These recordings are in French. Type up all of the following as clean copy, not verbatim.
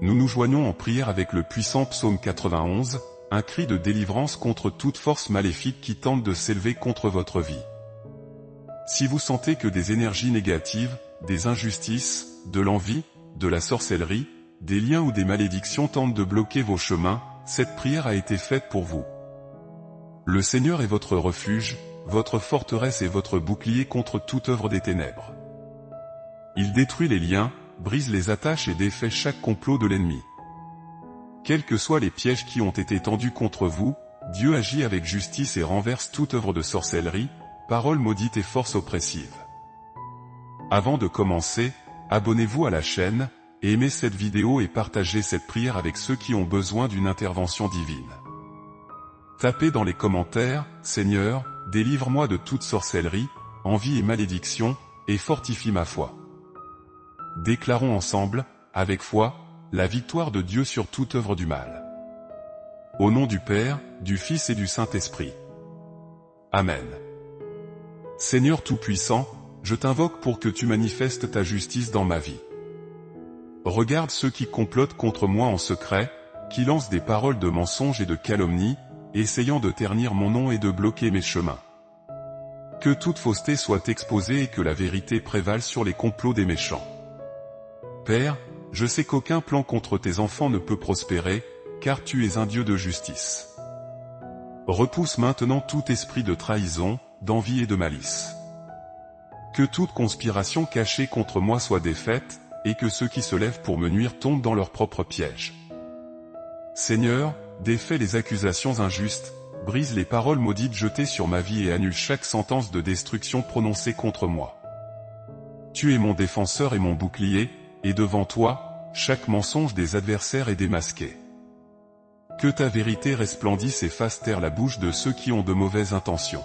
Nous nous joignons en prière avec le puissant psaume 91, un cri de délivrance contre toute force maléfique qui tente de s'élever contre votre vie. Si vous sentez que des énergies négatives, des injustices, de l'envie, de la sorcellerie, des liens ou des malédictions tentent de bloquer vos chemins, cette prière a été faite pour vous. Le Seigneur est votre refuge, votre forteresse et votre bouclier contre toute œuvre des ténèbres. Il détruit les liens, brise les attaches et défait chaque complot de l'ennemi. Quels que soient les pièges qui ont été tendus contre vous, Dieu agit avec justice et renverse toute œuvre de sorcellerie, parole maudite et force oppressive. Avant de commencer, abonnez-vous à la chaîne, et aimez cette vidéo et partagez cette prière avec ceux qui ont besoin d'une intervention divine. Tapez dans les commentaires, Seigneur, délivre-moi de toute sorcellerie, envie et malédiction, et fortifie ma foi. Déclarons ensemble, avec foi, la victoire de Dieu sur toute œuvre du mal. Au nom du Père, du Fils et du Saint-Esprit. Amen. Seigneur Tout-Puissant, je t'invoque pour que tu manifestes ta justice dans ma vie. Regarde ceux qui complotent contre moi en secret, qui lancent des paroles de mensonges et de calomnie, essayant de ternir mon nom et de bloquer mes chemins. Que toute fausseté soit exposée et que la vérité prévale sur les complots des méchants. Père, je sais qu'aucun plan contre tes enfants ne peut prospérer, car tu es un Dieu de justice. Repousse maintenant tout esprit de trahison, d'envie et de malice. Que toute conspiration cachée contre moi soit défaite, et que ceux qui se lèvent pour me nuire tombent dans leur propre piège. Seigneur, défais les accusations injustes, brise les paroles maudites jetées sur ma vie et annule chaque sentence de destruction prononcée contre moi. Tu es mon défenseur et mon bouclier, et devant toi, chaque mensonge des adversaires est démasqué. Que ta vérité resplendisse et fasse taire la bouche de ceux qui ont de mauvaises intentions.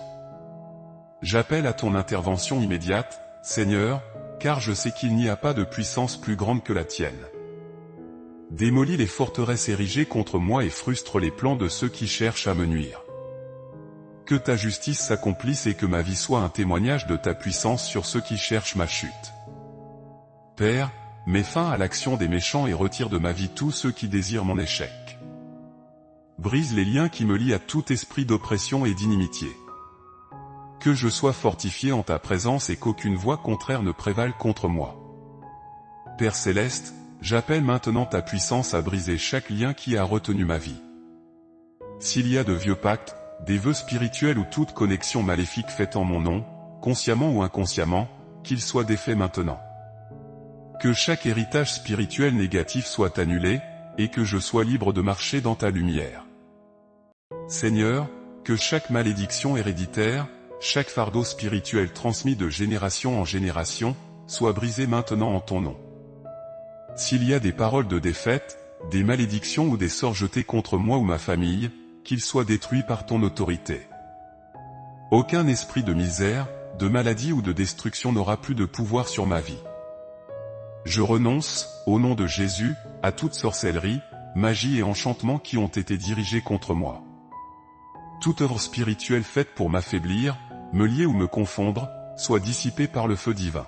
J'appelle à ton intervention immédiate, Seigneur, car je sais qu'il n'y a pas de puissance plus grande que la tienne. Démolis les forteresses érigées contre moi et frustre les plans de ceux qui cherchent à me nuire. Que ta justice s'accomplisse et que ma vie soit un témoignage de ta puissance sur ceux qui cherchent ma chute. Père, mets fin à l'action des méchants et retire de ma vie tous ceux qui désirent mon échec. Brise les liens qui me lient à tout esprit d'oppression et d'inimitié. Que je sois fortifié en ta présence et qu'aucune voix contraire ne prévale contre moi. Père céleste, j'appelle maintenant ta puissance à briser chaque lien qui a retenu ma vie. S'il y a de vieux pactes, des vœux spirituels ou toute connexion maléfique faite en mon nom, consciemment ou inconsciemment, qu'ils soient défaits maintenant. Que chaque héritage spirituel négatif soit annulé, et que je sois libre de marcher dans ta lumière. Seigneur, que chaque malédiction héréditaire, chaque fardeau spirituel transmis de génération en génération, soit brisé maintenant en ton nom. S'il y a des paroles de défaite, des malédictions ou des sorts jetés contre moi ou ma famille, qu'ils soient détruits par ton autorité. Aucun esprit de misère, de maladie ou de destruction n'aura plus de pouvoir sur ma vie. Je renonce, au nom de Jésus, à toute sorcellerie, magie et enchantement qui ont été dirigés contre moi. Toute œuvre spirituelle faite pour m'affaiblir, me lier ou me confondre, soit dissipée par le feu divin.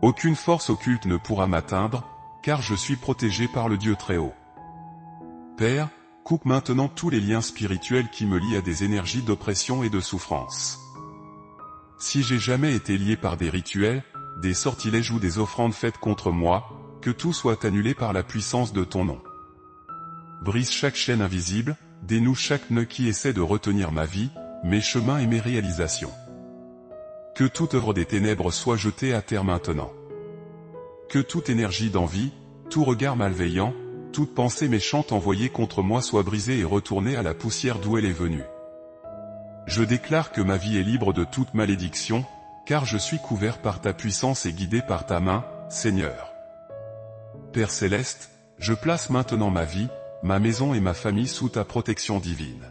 Aucune force occulte ne pourra m'atteindre, car je suis protégé par le Dieu Très-Haut. Père, coupe maintenant tous les liens spirituels qui me lient à des énergies d'oppression et de souffrance. Si j'ai jamais été lié par des rituels, des sortilèges ou des offrandes faites contre moi, que tout soit annulé par la puissance de ton nom. Brise chaque chaîne invisible, dénoue chaque nœud qui essaie de retenir ma vie, mes chemins et mes réalisations. Que toute œuvre des ténèbres soit jetée à terre maintenant. Que toute énergie d'envie, tout regard malveillant, toute pensée méchante envoyée contre moi soit brisée et retournée à la poussière d'où elle est venue. Je déclare que ma vie est libre de toute malédiction, car je suis couvert par ta puissance et guidé par ta main, Seigneur. Père céleste, je place maintenant ma vie, ma maison et ma famille sous ta protection divine.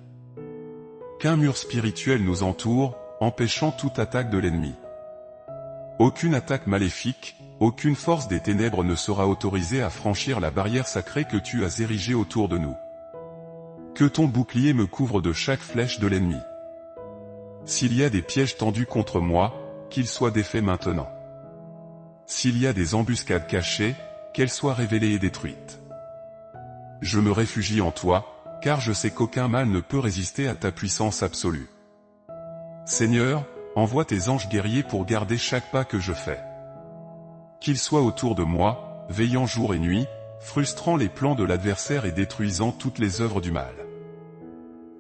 Qu'un mur spirituel nous entoure, empêchant toute attaque de l'ennemi. Aucune attaque maléfique, aucune force des ténèbres ne sera autorisée à franchir la barrière sacrée que tu as érigée autour de nous. Que ton bouclier me couvre de chaque flèche de l'ennemi. S'il y a des pièges tendus contre moi, qu'ils soient défaits maintenant. S'il y a des embuscades cachées, qu'elles soient révélées et détruites. Je me réfugie en toi, car je sais qu'aucun mal ne peut résister à ta puissance absolue. Seigneur, envoie tes anges guerriers pour garder chaque pas que je fais. Qu'ils soient autour de moi, veillant jour et nuit, frustrant les plans de l'adversaire et détruisant toutes les œuvres du mal.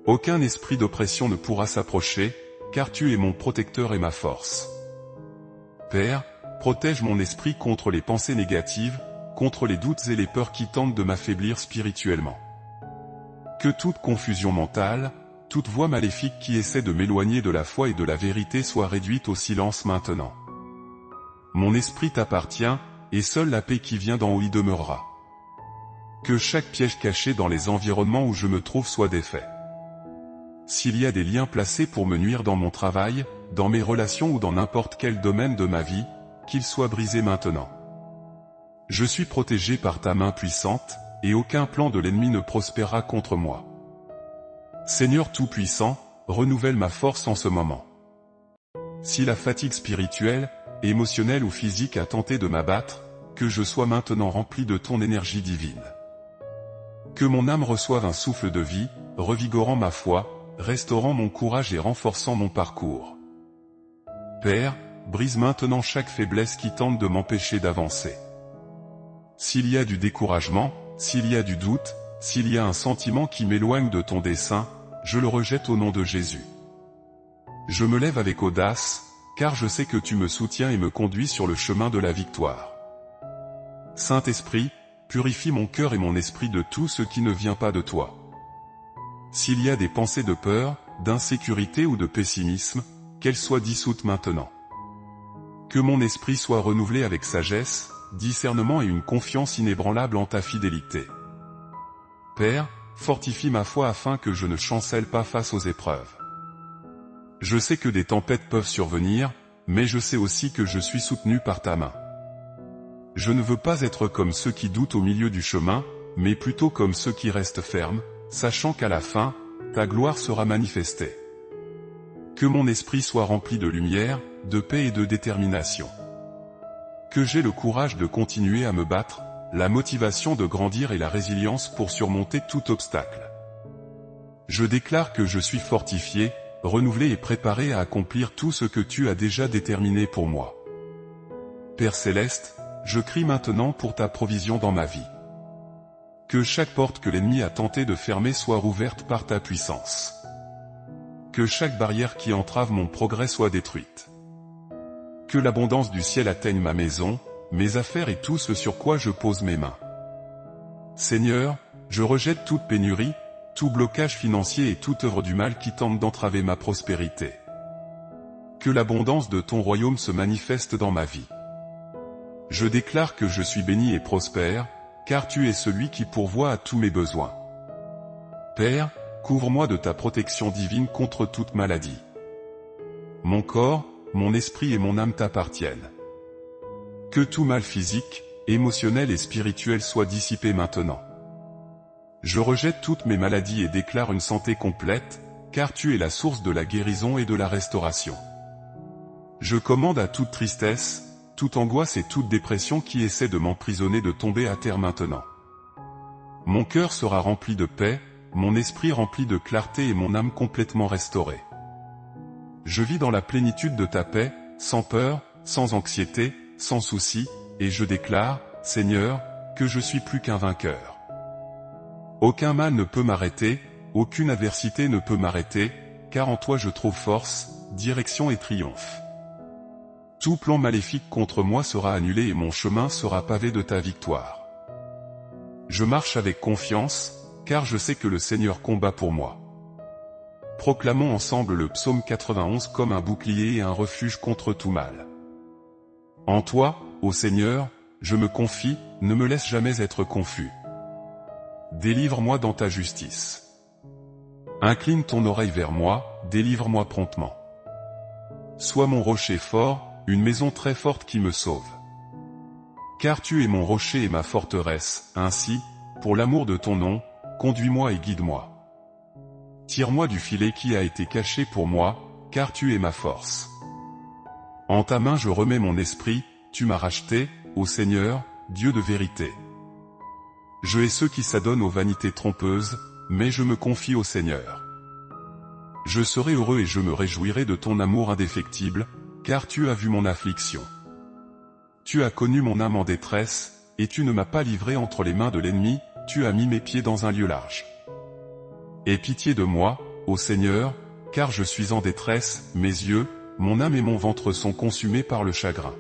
Aucun esprit d'oppression ne pourra s'approcher, car tu es mon protecteur et ma force. Père, protège mon esprit contre les pensées négatives, contre les doutes et les peurs qui tentent de m'affaiblir spirituellement. Que toute confusion mentale, toute voix maléfique qui essaie de m'éloigner de la foi et de la vérité soit réduite au silence maintenant. Mon esprit t'appartient, et seule la paix qui vient d'en haut y demeurera. Que chaque piège caché dans les environnements où je me trouve soit défait. S'il y a des liens placés pour me nuire dans mon travail, dans mes relations ou dans n'importe quel domaine de ma vie, qu'ils soient brisés maintenant. Je suis protégé par ta main puissante, et aucun plan de l'ennemi ne prospérera contre moi. Seigneur Tout-Puissant, renouvelle ma force en ce moment. Si la fatigue spirituelle, émotionnelle ou physique a tenté de m'abattre, que je sois maintenant rempli de ton énergie divine. Que mon âme reçoive un souffle de vie, revigorant ma foi, restaurant mon courage et renforçant mon parcours. Père, brise maintenant chaque faiblesse qui tente de m'empêcher d'avancer. S'il y a du découragement, s'il y a du doute, s'il y a un sentiment qui m'éloigne de ton dessein, je le rejette au nom de Jésus. Je me lève avec audace, car je sais que tu me soutiens et me conduis sur le chemin de la victoire. Saint-Esprit, purifie mon cœur et mon esprit de tout ce qui ne vient pas de toi. S'il y a des pensées de peur, d'insécurité ou de pessimisme, qu'elles soient dissoutes maintenant. Que mon esprit soit renouvelé avec sagesse, discernement et une confiance inébranlable en ta fidélité. Père, fortifie ma foi afin que je ne chancelle pas face aux épreuves. Je sais que des tempêtes peuvent survenir, mais je sais aussi que je suis soutenu par ta main. Je ne veux pas être comme ceux qui doutent au milieu du chemin, mais plutôt comme ceux qui restent fermes, sachant qu'à la fin, ta gloire sera manifestée. Que mon esprit soit rempli de lumière, de paix et de détermination. Que j'ai le courage de continuer à me battre, la motivation de grandir et la résilience pour surmonter tout obstacle. Je déclare que je suis fortifié, renouvelé et préparé à accomplir tout ce que tu as déjà déterminé pour moi. Père Céleste, je crie maintenant pour ta provision dans ma vie. Que chaque porte que l'ennemi a tenté de fermer soit rouverte par ta puissance. Que chaque barrière qui entrave mon progrès soit détruite. Que l'abondance du ciel atteigne ma maison, mes affaires et tout ce sur quoi je pose mes mains. Seigneur, je rejette toute pénurie, tout blocage financier et toute œuvre du mal qui tente d'entraver ma prospérité. Que l'abondance de ton royaume se manifeste dans ma vie. Je déclare que je suis béni et prospère, car tu es celui qui pourvoit à tous mes besoins. Père, couvre-moi de ta protection divine contre toute maladie. Mon corps, mon esprit et mon âme t'appartiennent. Que tout mal physique, émotionnel et spirituel soit dissipé maintenant. Je rejette toutes mes maladies et déclare une santé complète, car tu es la source de la guérison et de la restauration. Je commande à toute tristesse, toute angoisse et toute dépression qui essaie de m'emprisonner de tomber à terre maintenant. Mon cœur sera rempli de paix, mon esprit rempli de clarté et mon âme complètement restaurée. Je vis dans la plénitude de ta paix, sans peur, sans anxiété, sans souci, et je déclare, Seigneur, que je suis plus qu'un vainqueur. Aucun mal ne peut m'arrêter, aucune adversité ne peut m'arrêter, car en toi je trouve force, direction et triomphe. Tout plan maléfique contre moi sera annulé et mon chemin sera pavé de ta victoire. Je marche avec confiance, car je sais que le Seigneur combat pour moi. Proclamons ensemble le psaume 91 comme un bouclier et un refuge contre tout mal. En toi, ô Seigneur, je me confie, ne me laisse jamais être confus. Délivre-moi dans ta justice. Incline ton oreille vers moi, délivre-moi promptement. Sois mon rocher fort, une maison très forte qui me sauve. Car tu es mon rocher et ma forteresse, ainsi, pour l'amour de ton nom, conduis-moi et guide-moi. Tire-moi du filet qui a été caché pour moi, car tu es ma force. En ta main je remets mon esprit, tu m'as racheté, ô Seigneur, Dieu de vérité. Je hais ceux qui s'adonnent aux vanités trompeuses, mais je me confie au Seigneur. Je serai heureux et je me réjouirai de ton amour indéfectible, car tu as vu mon affliction. Tu as connu mon âme en détresse, et tu ne m'as pas livré entre les mains de l'ennemi, tu as mis mes pieds dans un lieu large. Aie pitié de moi, ô Seigneur, car je suis en détresse, mes yeux, mon âme et mon ventre sont consumés par le chagrin.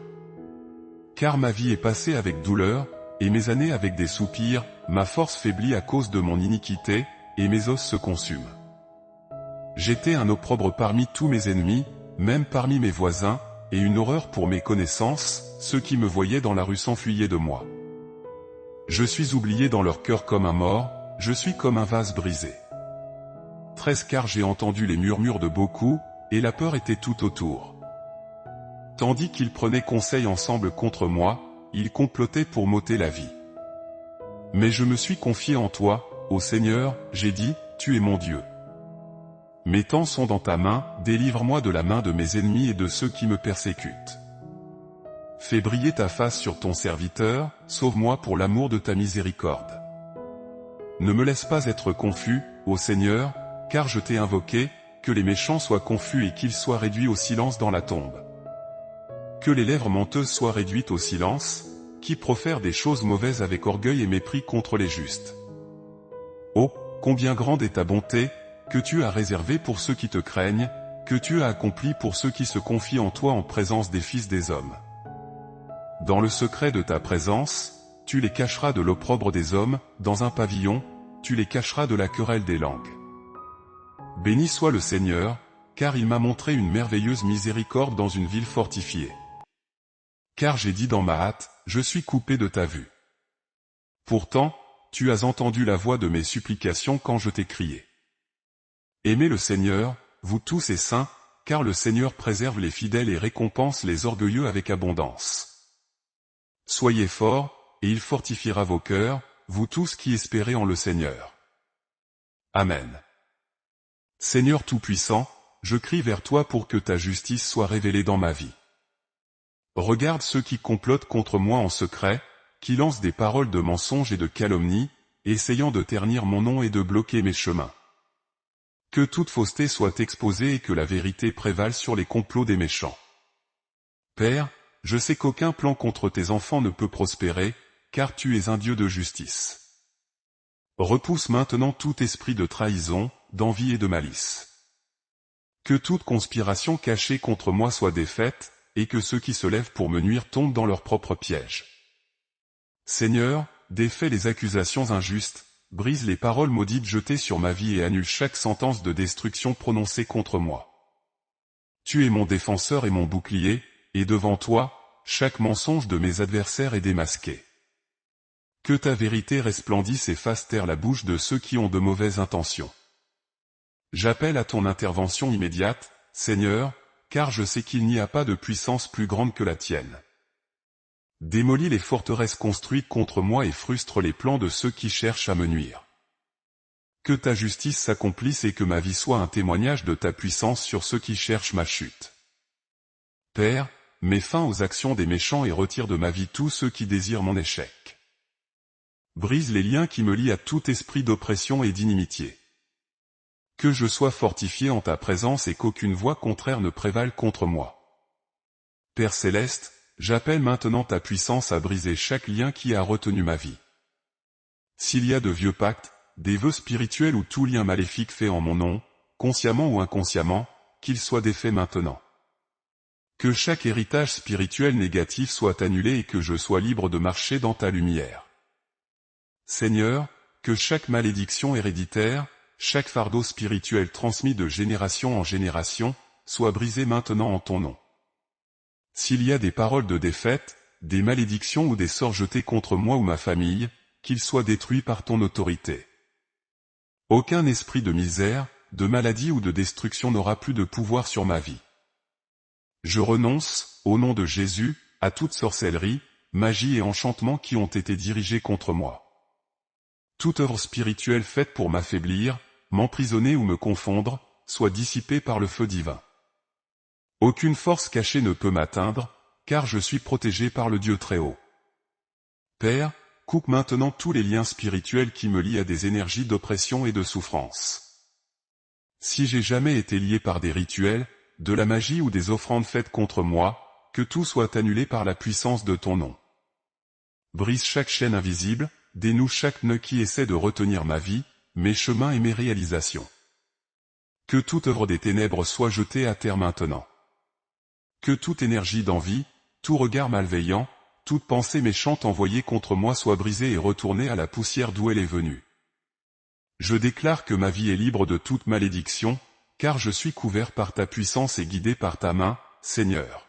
Car ma vie est passée avec douleur, et mes années avec des soupirs, ma force faiblit à cause de mon iniquité, et mes os se consument. J'étais un opprobre parmi tous mes ennemis, même parmi mes voisins, et une horreur pour mes connaissances, ceux qui me voyaient dans la rue s'enfuyaient de moi. Je suis oublié dans leur cœur comme un mort, je suis comme un vase brisé. 13 Car j'ai entendu les murmures de beaucoup, et la peur était tout autour. Tandis qu'ils prenaient conseil ensemble contre moi, ils complotaient pour m'ôter la vie. Mais je me suis confié en toi, ô Seigneur, j'ai dit, tu es mon Dieu. Mes temps sont dans ta main, délivre-moi de la main de mes ennemis et de ceux qui me persécutent. Fais briller ta face sur ton serviteur, sauve-moi pour l'amour de ta miséricorde. Ne me laisse pas être confus, ô Seigneur, car je t'ai invoqué, que les méchants soient confus et qu'ils soient réduits au silence dans la tombe. Que les lèvres menteuses soient réduites au silence, qui profèrent des choses mauvaises avec orgueil et mépris contre les justes. Oh, combien grande est ta bonté, que tu as réservée pour ceux qui te craignent, que tu as accompli pour ceux qui se confient en toi en présence des fils des hommes. Dans le secret de ta présence, tu les cacheras de l'opprobre des hommes, dans un pavillon, tu les cacheras de la querelle des langues. Béni soit le Seigneur, car il m'a montré une merveilleuse miséricorde dans une ville fortifiée. Car j'ai dit dans ma hâte, je suis coupé de ta vue. Pourtant, tu as entendu la voix de mes supplications quand je t'ai crié. Aimez le Seigneur, vous tous et saints, car le Seigneur préserve les fidèles et récompense les orgueilleux avec abondance. Soyez forts, et il fortifiera vos cœurs, vous tous qui espérez en le Seigneur. Amen. Seigneur Tout-Puissant, je crie vers toi pour que ta justice soit révélée dans ma vie. Regarde ceux qui complotent contre moi en secret, qui lancent des paroles de mensonge et de calomnie, essayant de ternir mon nom et de bloquer mes chemins. Que toute fausseté soit exposée et que la vérité prévale sur les complots des méchants. Père, je sais qu'aucun plan contre tes enfants ne peut prospérer, car tu es un Dieu de justice. Repousse maintenant tout esprit de trahison, d'envie et de malice. Que toute conspiration cachée contre moi soit défaite, et que ceux qui se lèvent pour me nuire tombent dans leur propre piège. Seigneur, défais les accusations injustes, brise les paroles maudites jetées sur ma vie et annule chaque sentence de destruction prononcée contre moi. Tu es mon défenseur et mon bouclier, et devant toi, chaque mensonge de mes adversaires est démasqué. Que ta vérité resplendisse et fasse taire la bouche de ceux qui ont de mauvaises intentions. J'appelle à ton intervention immédiate, Seigneur, car je sais qu'il n'y a pas de puissance plus grande que la tienne. Démolis les forteresses construites contre moi et frustre les plans de ceux qui cherchent à me nuire. Que ta justice s'accomplisse et que ma vie soit un témoignage de ta puissance sur ceux qui cherchent ma chute. Père, mets fin aux actions des méchants et retire de ma vie tous ceux qui désirent mon échec. Brise les liens qui me lient à tout esprit d'oppression et d'inimitié. Que je sois fortifié en ta présence et qu'aucune voix contraire ne prévale contre moi. Père céleste, j'appelle maintenant ta puissance à briser chaque lien qui a retenu ma vie. S'il y a de vieux pactes, des vœux spirituels ou tout lien maléfique fait en mon nom, consciemment ou inconsciemment, qu'ils soient défaits maintenant. Que chaque héritage spirituel négatif soit annulé et que je sois libre de marcher dans ta lumière. Seigneur, que chaque malédiction héréditaire, chaque fardeau spirituel transmis de génération en génération, soit brisé maintenant en ton nom. S'il y a des paroles de défaite, des malédictions ou des sorts jetés contre moi ou ma famille, qu'ils soient détruits par ton autorité. Aucun esprit de misère, de maladie ou de destruction n'aura plus de pouvoir sur ma vie. Je renonce, au nom de Jésus, à toute sorcellerie, magie et enchantement qui ont été dirigés contre moi. Toute œuvre spirituelle faite pour m'affaiblir, m'emprisonner ou me confondre, soit dissipée par le feu divin. Aucune force cachée ne peut m'atteindre, car je suis protégé par le Dieu Très-Haut. Père, coupe maintenant tous les liens spirituels qui me lient à des énergies d'oppression et de souffrance. Si j'ai jamais été lié par des rituels, de la magie ou des offrandes faites contre moi, que tout soit annulé par la puissance de ton nom. Brise chaque chaîne invisible, dénoue chaque nœud qui essaie de retenir ma vie, mes chemins et mes réalisations. Que toute œuvre des ténèbres soit jetée à terre maintenant. Que toute énergie d'envie, tout regard malveillant, toute pensée méchante envoyée contre moi soit brisée et retournée à la poussière d'où elle est venue. Je déclare que ma vie est libre de toute malédiction, car je suis couvert par ta puissance et guidé par ta main, Seigneur.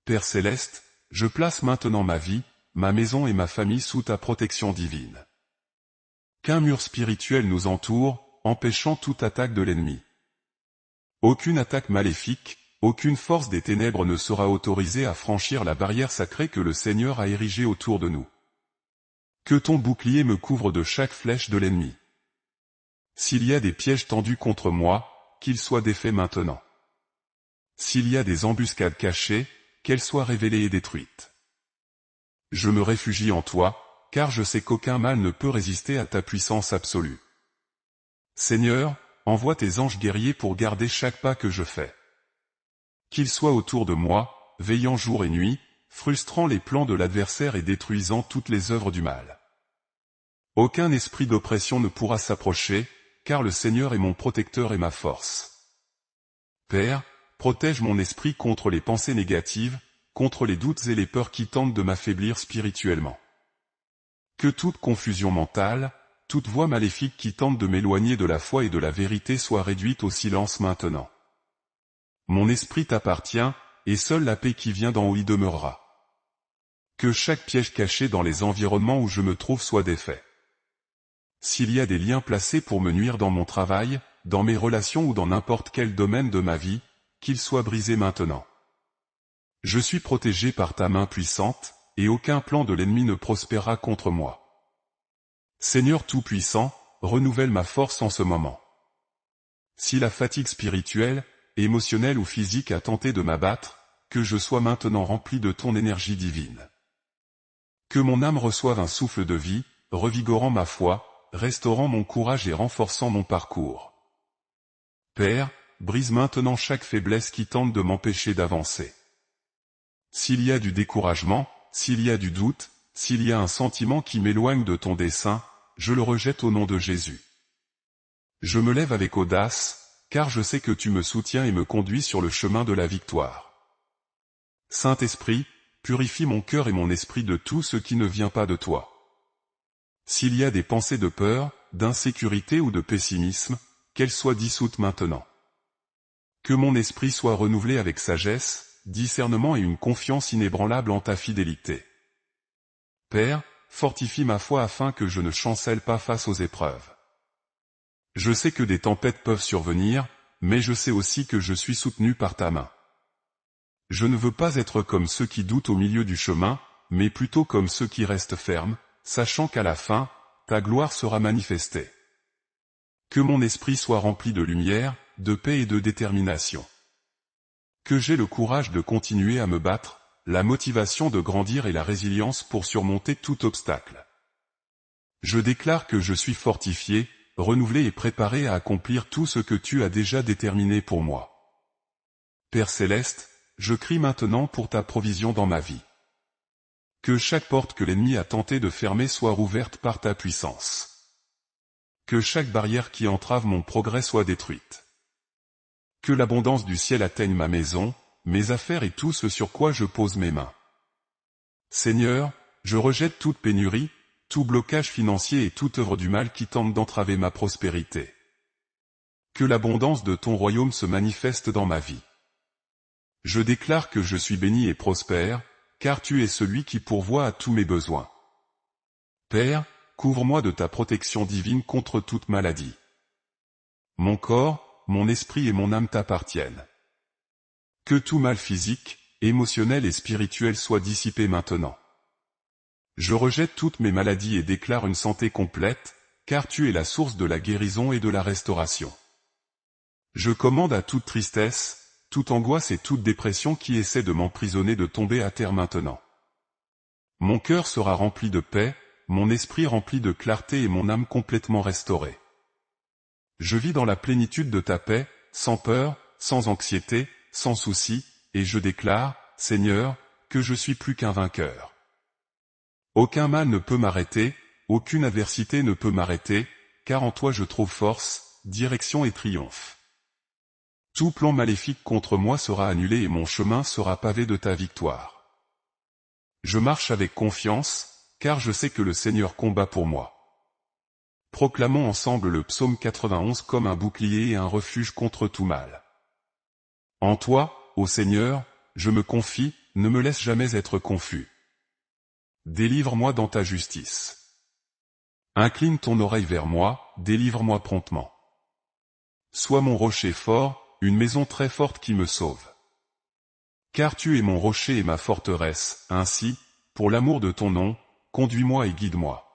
Père céleste, je place maintenant ma vie, ma maison et ma famille sous ta protection divine. Qu'un mur spirituel nous entoure, empêchant toute attaque de l'ennemi. Aucune attaque maléfique, aucune force des ténèbres ne sera autorisée à franchir la barrière sacrée que le Seigneur a érigée autour de nous. Que ton bouclier me couvre de chaque flèche de l'ennemi. S'il y a des pièges tendus contre moi, qu'ils soient défaits maintenant. S'il y a des embuscades cachées, qu'elles soient révélées et détruites. Je me réfugie en toi, car je sais qu'aucun mal ne peut résister à ta puissance absolue. Seigneur, envoie tes anges guerriers pour garder chaque pas que je fais. Qu'ils soient autour de moi, veillant jour et nuit, frustrant les plans de l'adversaire et détruisant toutes les œuvres du mal. Aucun esprit d'oppression ne pourra s'approcher, car le Seigneur est mon protecteur et ma force. Père, protège mon esprit contre les pensées négatives, contre les doutes et les peurs qui tentent de m'affaiblir spirituellement. Que toute confusion mentale, toute voix maléfique qui tente de m'éloigner de la foi et de la vérité soit réduite au silence maintenant. Mon esprit t'appartient, et seule la paix qui vient d'en haut y demeurera. Que chaque piège caché dans les environnements où je me trouve soit défait. S'il y a des liens placés pour me nuire dans mon travail, dans mes relations ou dans n'importe quel domaine de ma vie, qu'ils soient brisés maintenant. Je suis protégé par ta main puissante, et aucun plan de l'ennemi ne prospérera contre moi. Seigneur Tout-Puissant, renouvelle ma force en ce moment. Si la fatigue spirituelle, émotionnelle ou physique a tenté de m'abattre, que je sois maintenant rempli de ton énergie divine. Que mon âme reçoive un souffle de vie, revigorant ma foi, restaurant mon courage et renforçant mon parcours. Père, brise maintenant chaque faiblesse qui tente de m'empêcher d'avancer. S'il y a du découragement, s'il y a du doute, s'il y a un sentiment qui m'éloigne de ton dessein, je le rejette au nom de Jésus. Je me lève avec audace, car je sais que tu me soutiens et me conduis sur le chemin de la victoire. Saint-Esprit, purifie mon cœur et mon esprit de tout ce qui ne vient pas de toi. S'il y a des pensées de peur, d'insécurité ou de pessimisme, qu'elles soient dissoutes maintenant. Que mon esprit soit renouvelé avec sagesse, discernement et une confiance inébranlable en ta fidélité. Père, fortifie ma foi afin que je ne chancelle pas face aux épreuves. Je sais que des tempêtes peuvent survenir, mais je sais aussi que je suis soutenu par ta main. Je ne veux pas être comme ceux qui doutent au milieu du chemin, mais plutôt comme ceux qui restent fermes, sachant qu'à la fin, ta gloire sera manifestée. Que mon esprit soit rempli de lumière, de paix et de détermination. Que j'aie le courage de continuer à me battre, la motivation de grandir et la résilience pour surmonter tout obstacle. Je déclare que je suis fortifié, renouvelé et préparé à accomplir tout ce que tu as déjà déterminé pour moi. Père céleste, je crie maintenant pour ta provision dans ma vie. Que chaque porte que l'ennemi a tenté de fermer soit rouverte par ta puissance. Que chaque barrière qui entrave mon progrès soit détruite. Que l'abondance du ciel atteigne ma maison, mes affaires et tout ce sur quoi je pose mes mains. Seigneur, je rejette toute pénurie, tout blocage financier et toute œuvre du mal qui tente d'entraver ma prospérité. Que l'abondance de ton royaume se manifeste dans ma vie. Je déclare que je suis béni et prospère, car tu es celui qui pourvoit à tous mes besoins. Père, couvre-moi de ta protection divine contre toute maladie. Mon corps, mon esprit et mon âme t'appartiennent. Que tout mal physique, émotionnel et spirituel soit dissipé maintenant. Je rejette toutes mes maladies et déclare une santé complète, car tu es la source de la guérison et de la restauration. Je commande à toute tristesse, toute angoisse et toute dépression qui essaie de m'emprisonner de tomber à terre maintenant. Mon cœur sera rempli de paix, mon esprit rempli de clarté et mon âme complètement restaurée. Je vis dans la plénitude de ta paix, sans peur, sans anxiété, sans souci, et je déclare, Seigneur, que je suis plus qu'un vainqueur. Aucun mal ne peut m'arrêter, aucune adversité ne peut m'arrêter, car en toi je trouve force, direction et triomphe. Tout plan maléfique contre moi sera annulé et mon chemin sera pavé de ta victoire. Je marche avec confiance, car je sais que le Seigneur combat pour moi. Proclamons ensemble le psaume 91 comme un bouclier et un refuge contre tout mal. En toi, ô Seigneur, je me confie, ne me laisse jamais être confus. Délivre-moi dans ta justice. Incline ton oreille vers moi, délivre-moi promptement. Sois mon rocher fort, une maison très forte qui me sauve. Car tu es mon rocher et ma forteresse, ainsi, pour l'amour de ton nom, conduis-moi et guide-moi.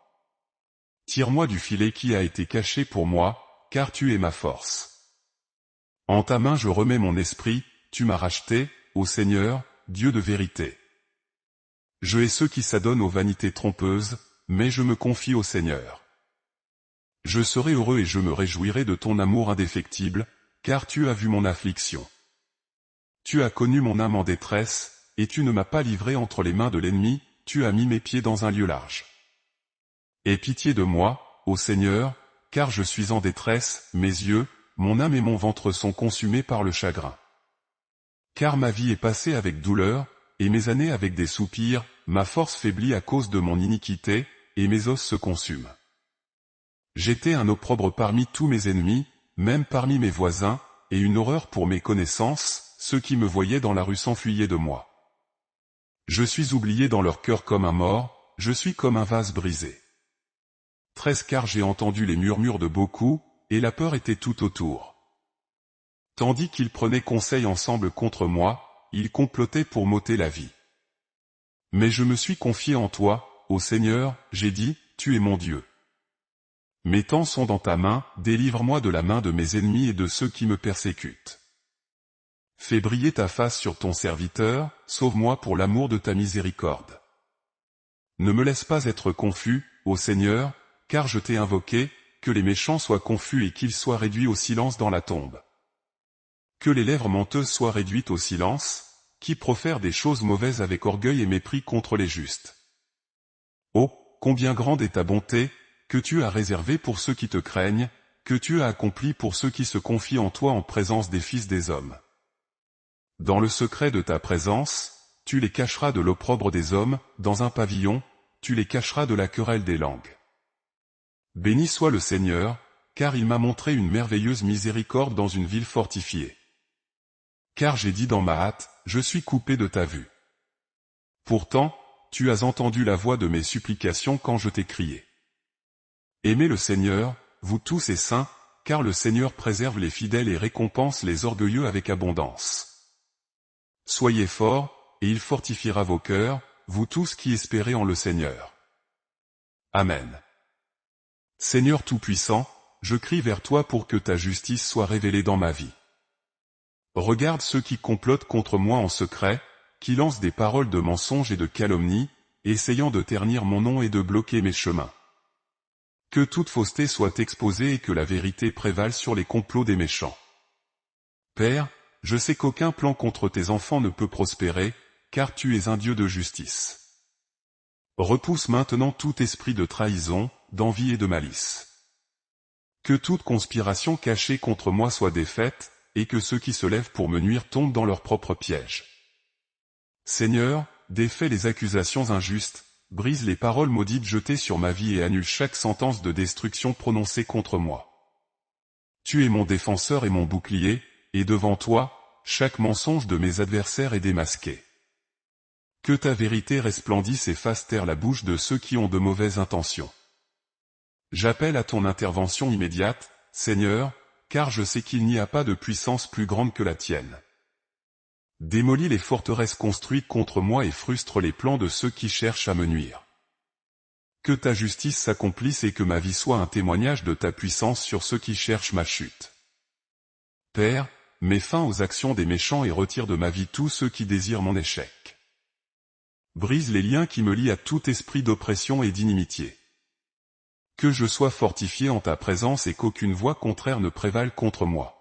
Tire-moi du filet qui a été caché pour moi, car tu es ma force. En ta main je remets mon esprit, tu m'as racheté, ô Seigneur, Dieu de vérité. Je hais ceux qui s'adonnent aux vanités trompeuses, mais je me confie au Seigneur. Je serai heureux et je me réjouirai de ton amour indéfectible, car tu as vu mon affliction. Tu as connu mon âme en détresse, et tu ne m'as pas livré entre les mains de l'ennemi, tu as mis mes pieds dans un lieu large. Aie pitié de moi, ô Seigneur, car je suis en détresse, mes yeux, mon âme et mon ventre sont consumés par le chagrin. Car ma vie est passée avec douleur, et mes années avec des soupirs, ma force faiblit à cause de mon iniquité, et mes os se consument. J'étais un opprobre parmi tous mes ennemis, même parmi mes voisins, et une horreur pour mes connaissances, ceux qui me voyaient dans la rue s'enfuyaient de moi. Je suis oublié dans leur cœur comme un mort, je suis comme un vase brisé. 13 Car j'ai entendu les murmures de beaucoup, et la peur était tout autour. Tandis qu'ils prenaient conseil ensemble contre moi, ils complotaient pour m'ôter la vie. Mais je me suis confié en toi, ô Seigneur, j'ai dit, tu es mon Dieu. Mes temps sont dans ta main, délivre-moi de la main de mes ennemis et de ceux qui me persécutent. Fais briller ta face sur ton serviteur, sauve-moi pour l'amour de ta miséricorde. Ne me laisse pas être confus, ô Seigneur, car je t'ai invoqué, que les méchants soient confus et qu'ils soient réduits au silence dans la tombe. Que les lèvres menteuses soient réduites au silence, qui profèrent des choses mauvaises avec orgueil et mépris contre les justes. Oh, combien grande est ta bonté, que tu as réservée pour ceux qui te craignent, que tu as accomplie pour ceux qui se confient en toi en présence des fils des hommes. Dans le secret de ta présence, tu les cacheras de l'opprobre des hommes, dans un pavillon, tu les cacheras de la querelle des langues. Béni soit le Seigneur, car il m'a montré une merveilleuse miséricorde dans une ville fortifiée. Car j'ai dit dans ma hâte, je suis coupé de ta vue. Pourtant, tu as entendu la voix de mes supplications quand je t'ai crié. Aimez le Seigneur, vous tous et saints, car le Seigneur préserve les fidèles et récompense les orgueilleux avec abondance. Soyez forts, et il fortifiera vos cœurs, vous tous qui espérez en le Seigneur. Amen. Seigneur Tout-Puissant, je crie vers toi pour que ta justice soit révélée dans ma vie. Regarde ceux qui complotent contre moi en secret, qui lancent des paroles de mensonge et de calomnie, essayant de ternir mon nom et de bloquer mes chemins. Que toute fausseté soit exposée et que la vérité prévale sur les complots des méchants. Père, je sais qu'aucun plan contre tes enfants ne peut prospérer, car tu es un Dieu de justice. Repousse maintenant tout esprit de trahison, d'envie et de malice. Que toute conspiration cachée contre moi soit défaite, et que ceux qui se lèvent pour me nuire tombent dans leur propre piège. Seigneur, défais les accusations injustes, brise les paroles maudites jetées sur ma vie et annule chaque sentence de destruction prononcée contre moi. Tu es mon défenseur et mon bouclier, et devant toi, chaque mensonge de mes adversaires est démasqué. Que ta vérité resplendisse et fasse taire la bouche de ceux qui ont de mauvaises intentions. J'appelle à ton intervention immédiate, Seigneur, car je sais qu'il n'y a pas de puissance plus grande que la tienne. Démolis les forteresses construites contre moi et frustre les plans de ceux qui cherchent à me nuire. Que ta justice s'accomplisse et que ma vie soit un témoignage de ta puissance sur ceux qui cherchent ma chute. Père, mets fin aux actions des méchants et retire de ma vie tous ceux qui désirent mon échec. Brise les liens qui me lient à tout esprit d'oppression et d'inimitié. Que je sois fortifié en ta présence et qu'aucune voix contraire ne prévale contre moi.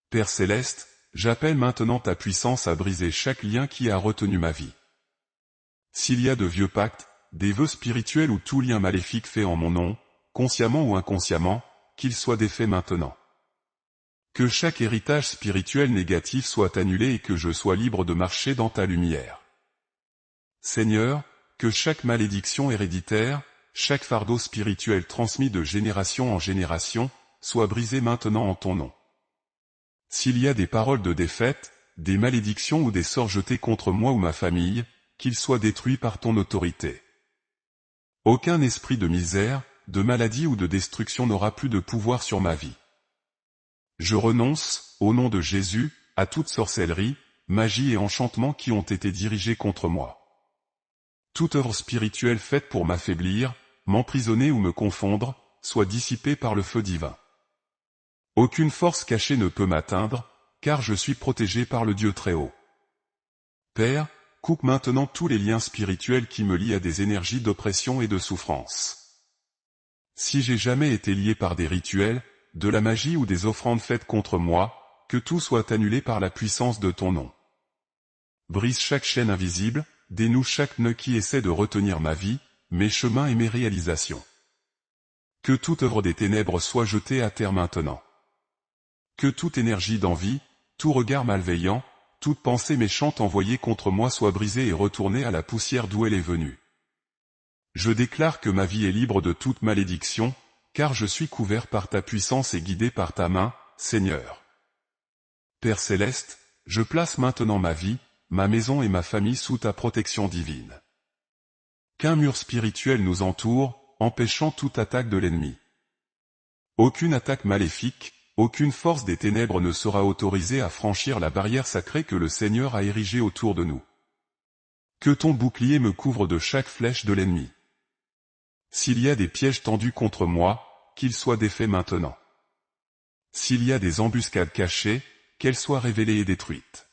Père céleste, j'appelle maintenant ta puissance à briser chaque lien qui a retenu ma vie. S'il y a de vieux pactes, des vœux spirituels ou tout lien maléfique fait en mon nom, consciemment ou inconsciemment, qu'ils soient défaits maintenant. Que chaque héritage spirituel négatif soit annulé et que je sois libre de marcher dans ta lumière. Seigneur, que chaque malédiction héréditaire, chaque fardeau spirituel transmis de génération en génération, soit brisé maintenant en ton nom. S'il y a des paroles de défaite, des malédictions ou des sorts jetés contre moi ou ma famille, qu'ils soient détruits par ton autorité. Aucun esprit de misère, de maladie ou de destruction n'aura plus de pouvoir sur ma vie. Je renonce, au nom de Jésus, à toute sorcellerie, magie et enchantement qui ont été dirigés contre moi. Toute œuvre spirituelle faite pour m'affaiblir, m'emprisonner ou me confondre, soit dissipée par le feu divin. Aucune force cachée ne peut m'atteindre, car je suis protégé par le Dieu très haut. Père, coupe maintenant tous les liens spirituels qui me lient à des énergies d'oppression et de souffrance. Si j'ai jamais été lié par des rituels, de la magie ou des offrandes faites contre moi, que tout soit annulé par la puissance de ton nom. Brise chaque chaîne invisible, dénoue chaque nœud qui essaie de retenir ma vie, mes chemins et mes réalisations. Que toute œuvre des ténèbres soit jetée à terre maintenant. Que toute énergie d'envie, tout regard malveillant, toute pensée méchante envoyée contre moi soit brisée et retournée à la poussière d'où elle est venue. Je déclare que ma vie est libre de toute malédiction, car je suis couvert par ta puissance et guidé par ta main, Seigneur. Père céleste, je place maintenant ma vie, ma maison et ma famille sous ta protection divine. Qu'un mur spirituel nous entoure, empêchant toute attaque de l'ennemi. Aucune attaque maléfique, aucune force des ténèbres ne sera autorisée à franchir la barrière sacrée que le Seigneur a érigée autour de nous. Que ton bouclier me couvre de chaque flèche de l'ennemi. S'il y a des pièges tendus contre moi, qu'ils soient défaits maintenant. S'il y a des embuscades cachées, qu'elles soient révélées et détruites.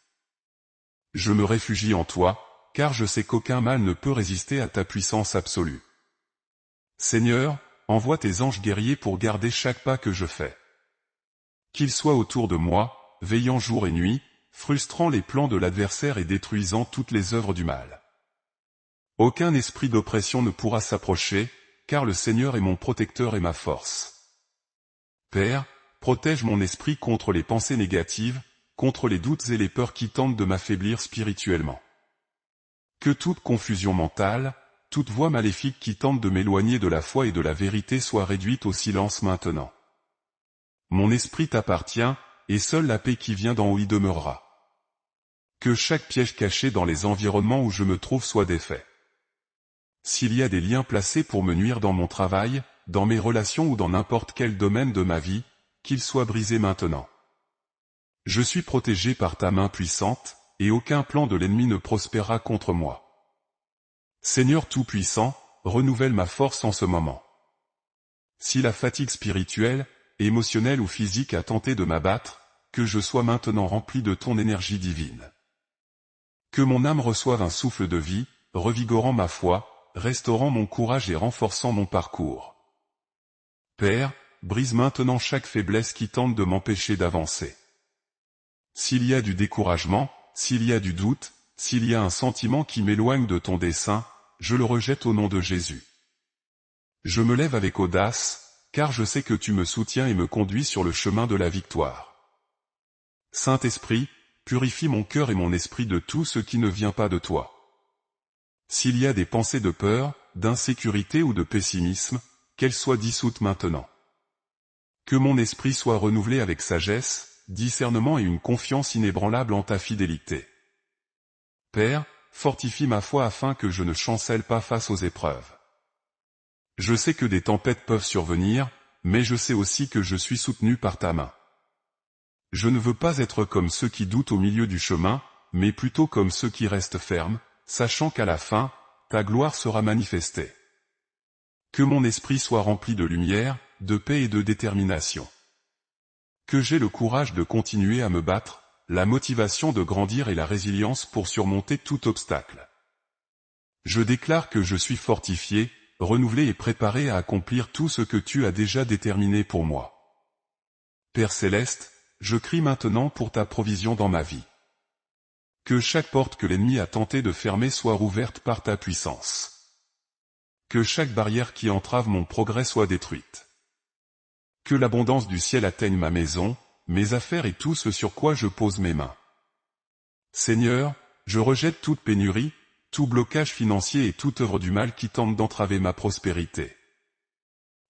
Je me réfugie en toi, car je sais qu'aucun mal ne peut résister à ta puissance absolue. Seigneur, envoie tes anges guerriers pour garder chaque pas que je fais. Qu'ils soient autour de moi, veillant jour et nuit, frustrant les plans de l'adversaire et détruisant toutes les œuvres du mal. Aucun esprit d'oppression ne pourra s'approcher, car le Seigneur est mon protecteur et ma force. Père, protège mon esprit contre les pensées négatives, contre les doutes et les peurs qui tentent de m'affaiblir spirituellement. Que toute confusion mentale, toute voix maléfique qui tente de m'éloigner de la foi et de la vérité soit réduite au silence maintenant. Mon esprit t'appartient, et seule la paix qui vient d'en haut y demeurera. Que chaque piège caché dans les environnements où je me trouve soit défait. S'il y a des liens placés pour me nuire dans mon travail, dans mes relations ou dans n'importe quel domaine de ma vie, qu'ils soient brisés maintenant. Je suis protégé par ta main puissante, et aucun plan de l'ennemi ne prospérera contre moi. Seigneur Tout-Puissant, renouvelle ma force en ce moment. Si la fatigue spirituelle, émotionnelle ou physique a tenté de m'abattre, que je sois maintenant rempli de ton énergie divine. Que mon âme reçoive un souffle de vie, revigorant ma foi, restaurant mon courage et renforçant mon parcours. Père, brise maintenant chaque faiblesse qui tente de m'empêcher d'avancer. S'il y a du découragement, s'il y a du doute, s'il y a un sentiment qui m'éloigne de ton dessein, je le rejette au nom de Jésus. Je me lève avec audace, car je sais que tu me soutiens et me conduis sur le chemin de la victoire. Saint-Esprit, purifie mon cœur et mon esprit de tout ce qui ne vient pas de toi. S'il y a des pensées de peur, d'insécurité ou de pessimisme, qu'elles soient dissoutes maintenant. Que mon esprit soit renouvelé avec sagesse, discernement et une confiance inébranlable en ta fidélité. Père, fortifie ma foi afin que je ne chancelle pas face aux épreuves. Je sais que des tempêtes peuvent survenir, mais je sais aussi que je suis soutenu par ta main. Je ne veux pas être comme ceux qui doutent au milieu du chemin, mais plutôt comme ceux qui restent fermes, sachant qu'à la fin, ta gloire sera manifestée. Que mon esprit soit rempli de lumière, de paix et de détermination. Que j'ai le courage de continuer à me battre, la motivation de grandir et la résilience pour surmonter tout obstacle. Je déclare que je suis fortifié, renouvelé et préparé à accomplir tout ce que tu as déjà déterminé pour moi. Père céleste, je crie maintenant pour ta provision dans ma vie. Que chaque porte que l'ennemi a tenté de fermer soit rouverte par ta puissance. Que chaque barrière qui entrave mon progrès soit détruite. Que l'abondance du ciel atteigne ma maison, mes affaires et tout ce sur quoi je pose mes mains. Seigneur, je rejette toute pénurie, tout blocage financier et toute œuvre du mal qui tente d'entraver ma prospérité.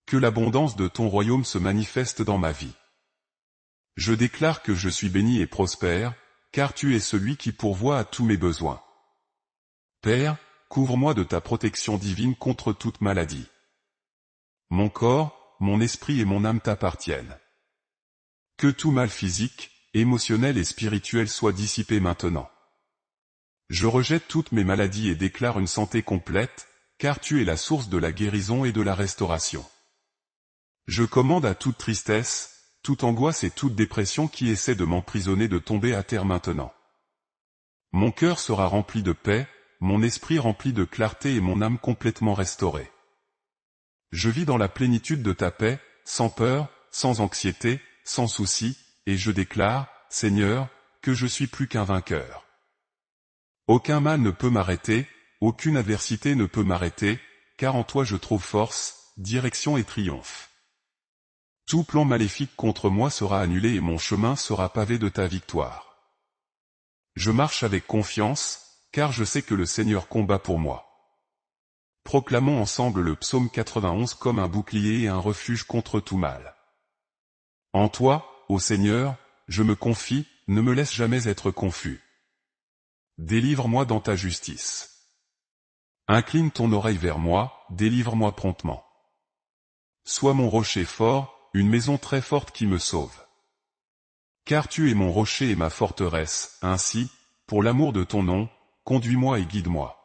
Que l'abondance de ton royaume se manifeste dans ma vie. Je déclare que je suis béni et prospère, car tu es celui qui pourvoit à tous mes besoins. Père, couvre-moi de ta protection divine contre toute maladie. Mon corps, mon esprit et mon âme t'appartiennent. Que tout mal physique, émotionnel et spirituel soit dissipé maintenant. Je rejette toutes mes maladies et déclare une santé complète, car tu es la source de la guérison et de la restauration. Je commande à toute tristesse, toute angoisse et toute dépression qui essaie de m'emprisonner de tomber à terre maintenant. Mon cœur sera rempli de paix, mon esprit rempli de clarté et mon âme complètement restaurée. Je vis dans la plénitude de ta paix, sans peur, sans anxiété, sans souci, et je déclare, Seigneur, que je suis plus qu'un vainqueur. Aucun mal ne peut m'arrêter, aucune adversité ne peut m'arrêter, car en toi je trouve force, direction et triomphe. Tout plan maléfique contre moi sera annulé et mon chemin sera pavé de ta victoire. Je marche avec confiance, car je sais que le Seigneur combat pour moi. Proclamons ensemble le psaume 91 comme un bouclier et un refuge contre tout mal. En toi, ô Seigneur, je me confie, ne me laisse jamais être confus. Délivre-moi dans ta justice. Incline ton oreille vers moi, délivre-moi promptement. Sois mon rocher fort, une maison très forte qui me sauve. Car tu es mon rocher et ma forteresse, ainsi, pour l'amour de ton nom, conduis-moi et guide-moi.